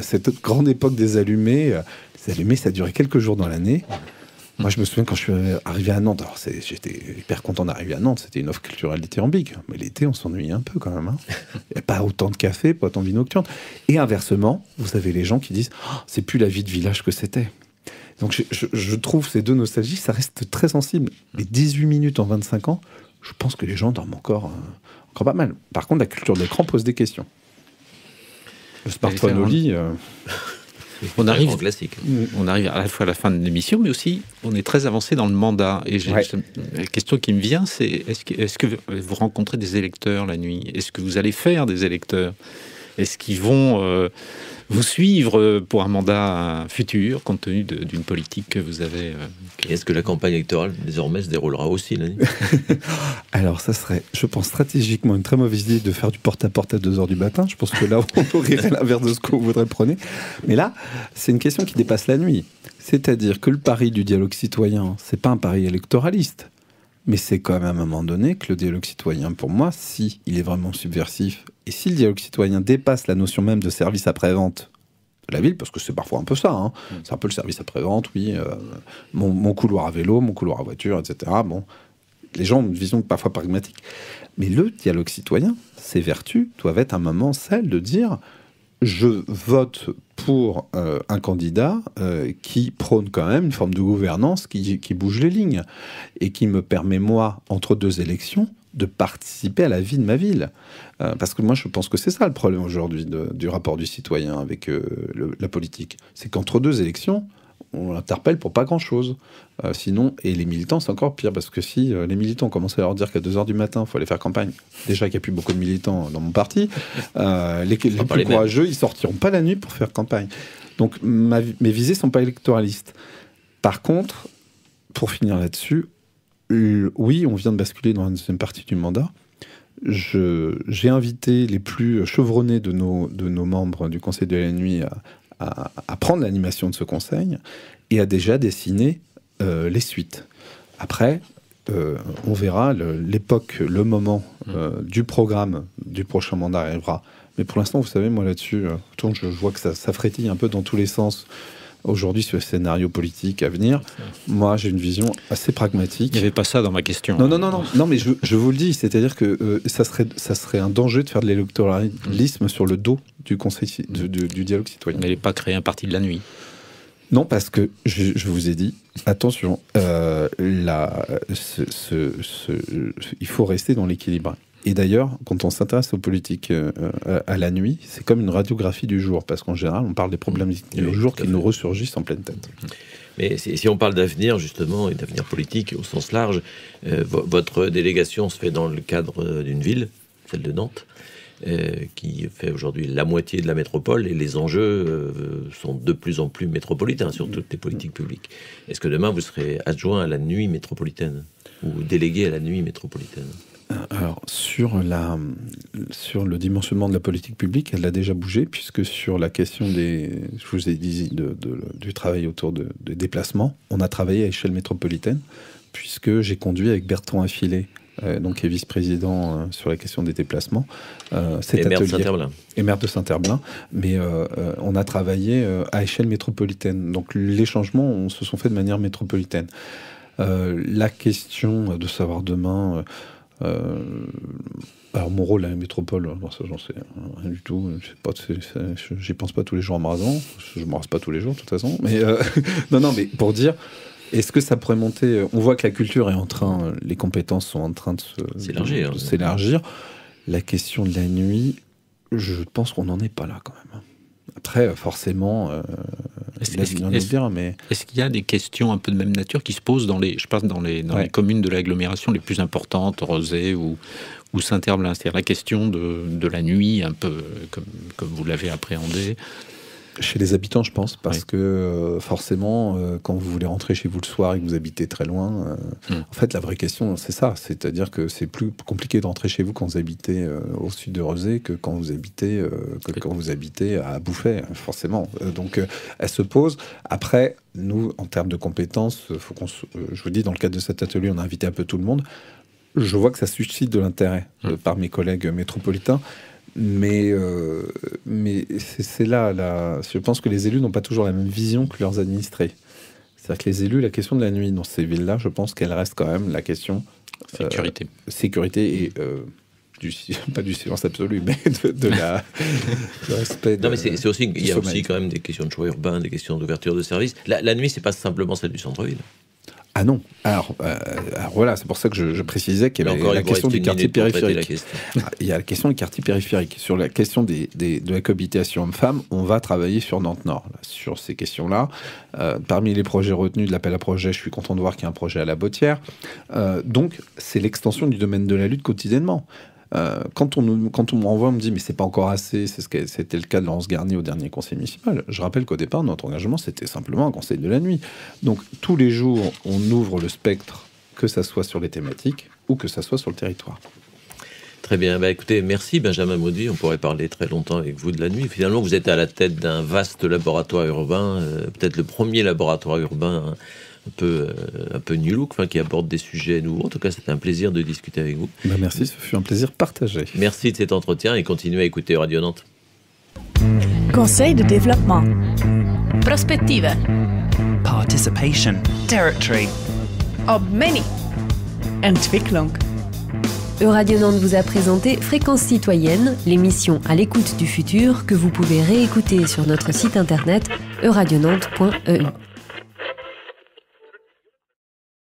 Cette grande époque des allumés, les allumés, ça a duré quelques jours dans l'année. Moi, je me souviens quand je suis arrivé à Nantes, alors j'étais hyper content d'arriver à Nantes, c'était une offre culturelle dithyrambique, mais l'été, on s'ennuyait un peu quand même. Il n'y a pas autant de café, pas autant de vie nocturne. Et inversement, vous avez les gens qui disent c'est plus la vie de village que c'était. Donc je trouve ces deux nostalgies, ça reste très sensible. Mais 18 minutes en 25 ans, je pense que les gens dorment encore pas mal. Par contre, la culture de l'écran pose des questions. Le smartphone au lit... On arrive à la fois à la fin de l'émission, mais aussi on est très avancé dans le mandat. Et la question qui me vient, c'est est-ce que vous rencontrez des électeurs la nuit? Est-ce que vous allez faire des électeurs? Est-ce qu'ils vont vous suivre pour un mandat futur, compte tenu d'une politique que vous avez. Et est-ce que la campagne électorale, désormais, se déroulera aussi la nuit? Alors, ça serait, je pense, stratégiquement une très mauvaise idée de faire du porte-à-porte à 2h du matin. Je pense que là, on aurait l'inverse de ce qu'on voudrait prôner. Mais là, c'est une question qui dépasse la nuit. C'est-à-dire que le pari du dialogue citoyen, c'est pas un pari électoraliste. Mais c'est quand même à un moment donné que le dialogue citoyen, pour moi, si il est vraiment subversif, et si le dialogue citoyen dépasse la notion même de service après-vente de la ville, parce que c'est parfois un peu ça, hein. C'est un peu le service après-vente, oui, mon couloir à vélo, mon couloir à voiture, etc. Bon, les gens ont une vision parfois pragmatique. Mais le dialogue citoyen, ses vertus doivent être à un moment celles de dire je vote pour un candidat qui prône quand même une forme de gouvernance qui bouge les lignes et qui me permet, moi, entre deux élections, de participer à la vie de ma ville. Parce que moi, je pense que c'est ça le problème aujourd'hui du rapport du citoyen avec la politique. C'est qu'entre deux élections, on l'interpelle pour pas grand-chose. Sinon, et les militants, c'est encore pire, parce que si les militants commençaient à leur dire qu'à 2h du matin, il faut aller faire campagne, déjà qu'il n'y a plus beaucoup de militants dans mon parti, les plus courageux, ils sortiront pas la nuit pour faire campagne. Donc, mes visées sont pas électoralistes. Par contre, pour finir là-dessus, oui, on vient de basculer dans la deuxième partie du mandat. J'ai invité les plus chevronnés de nos membres du Conseil de la nuit à prendre l'animation de ce conseil et à déjà dessiner les suites. Après, on verra l'époque, le moment du programme du prochain mandat arrivera. Mais pour l'instant, vous savez, moi là-dessus, je vois que ça frétille un peu dans tous les sens. Aujourd'hui, sur le scénario politique à venir, moi, j'ai une vision assez pragmatique. Il n'y avait pas ça dans ma question. Non, mais je vous le dis, c'est-à-dire que ça serait un danger de faire de l'électoralisme sur le dos du conseil du dialogue citoyen. Vous n'allez pas créer un parti de la nuit? Non, parce que je vous ai dit, attention, il faut rester dans l'équilibre. Et d'ailleurs, quand on s'intéresse aux politiques à la nuit, c'est comme une radiographie du jour, parce qu'en général, on parle des problèmes du jour qui nous ressurgissent en pleine tête. Mais si on parle d'avenir, justement, et d'avenir politique au sens large, votre délégation se fait dans le cadre d'une ville, celle de Nantes, qui fait aujourd'hui la moitié de la métropole, et les enjeux sont de plus en plus métropolitains sur toutes les politiques publiques. Est-ce que demain, vous serez adjoint à la nuit métropolitaine, ou délégué à la nuit métropolitaine? Alors, sur le dimensionnement de la politique publique, elle a déjà bougé, puisque sur la question je vous ai dit, du travail autour des déplacements, on a travaillé à échelle métropolitaine, puisque j'ai conduit avec Bertrand Affilé, donc qui est vice-président sur la question des déplacements, cet maire atelier. De Saint-Herblain. Et maire de Saint-Herblain. Mais on a travaillé à échelle métropolitaine. Donc les changements se sont faits de manière métropolitaine. La question de savoir demain... alors mon rôle à la métropole, ça j'en sais rien du tout. J'y pense pas tous les jours en me rasant. Je me rase pas tous les jours de toute façon. Mais mais pour dire, est-ce que ça pourrait monter? On voit que la culture est en train, les compétences sont en train de s'élargir. La question de la nuit, je pense qu'on n'en est pas là quand même. Après, forcément, est-ce qu'il y a des questions un peu de même nature qui se posent dans les communes de l'agglomération les plus importantes, Rezé ou Saint-Herblain? C'est-à-dire la question de la nuit, un peu comme vous l'avez appréhendé. Chez les habitants, je pense, parce que forcément, quand vous voulez rentrer chez vous le soir et que vous habitez très loin, en fait, la vraie question, c'est ça. C'est-à-dire que c'est plus compliqué de rentrer chez vous quand vous habitez au sud de Rezé que quand vous habitez, à Bouffay, forcément. Donc, elle se pose. Après, nous, en termes de compétences, je vous dis, dans le cadre de cet atelier, on a invité un peu tout le monde. Je vois que ça suscite de l'intérêt par mes collègues métropolitains. Mais c'est là, je pense que les élus n'ont pas toujours la même vision que leurs administrés. C'est-à-dire que les élus, la question de la nuit dans ces villes-là, je pense qu'elle reste quand même la question sécurité et pas du silence absolu, mais du respect. Non, mais c'est aussi, il y a aussi quand même des questions de choix urbain, des questions d'ouverture de services. La nuit, c'est pas simplement celle du centre-ville. Ah non. Alors voilà, c'est pour ça que je précisais qu'il y avait la question du quartier périphérique. Il y a la question du quartier périphérique. Sur la question de la cohabitation homme-femme, on va travailler sur Nantes-Nord, sur ces questions-là. Parmi les projets retenus de l'appel à projet, je suis content de voir qu'il y a un projet à la Bottière. Donc, c'est l'extension du domaine de la lutte quotidiennement. Quand on me renvoie, on me dit mais c'est pas encore assez, c'était le cas de Laurence Garnier au dernier conseil municipal. Je rappelle qu'au départ, notre engagement, c'était simplement un conseil de la nuit. Donc tous les jours, on ouvre le spectre, que ça soit sur les thématiques ou que ça soit sur le territoire. Très bien, écoutez, merci Benjamin Maudy, on pourrait parler très longtemps avec vous de la nuit. Finalement, vous êtes à la tête d'un vaste laboratoire urbain, peut-être le premier laboratoire urbain un peu new look, qui aborde des sujets nouveaux. En tout cas, c'était un plaisir de discuter avec vous. Merci, ce fut un plaisir partagé. Merci de cet entretien et continuez à écouter Radio Nantes. Conseil de développement. Prospettive. Participation. Territory. Obmeni. Entwicklung. Euradio Nantes vous a présenté Fréquence citoyenne, l'émission à l'écoute du futur que vous pouvez réécouter sur notre site internet euradionantes.eu.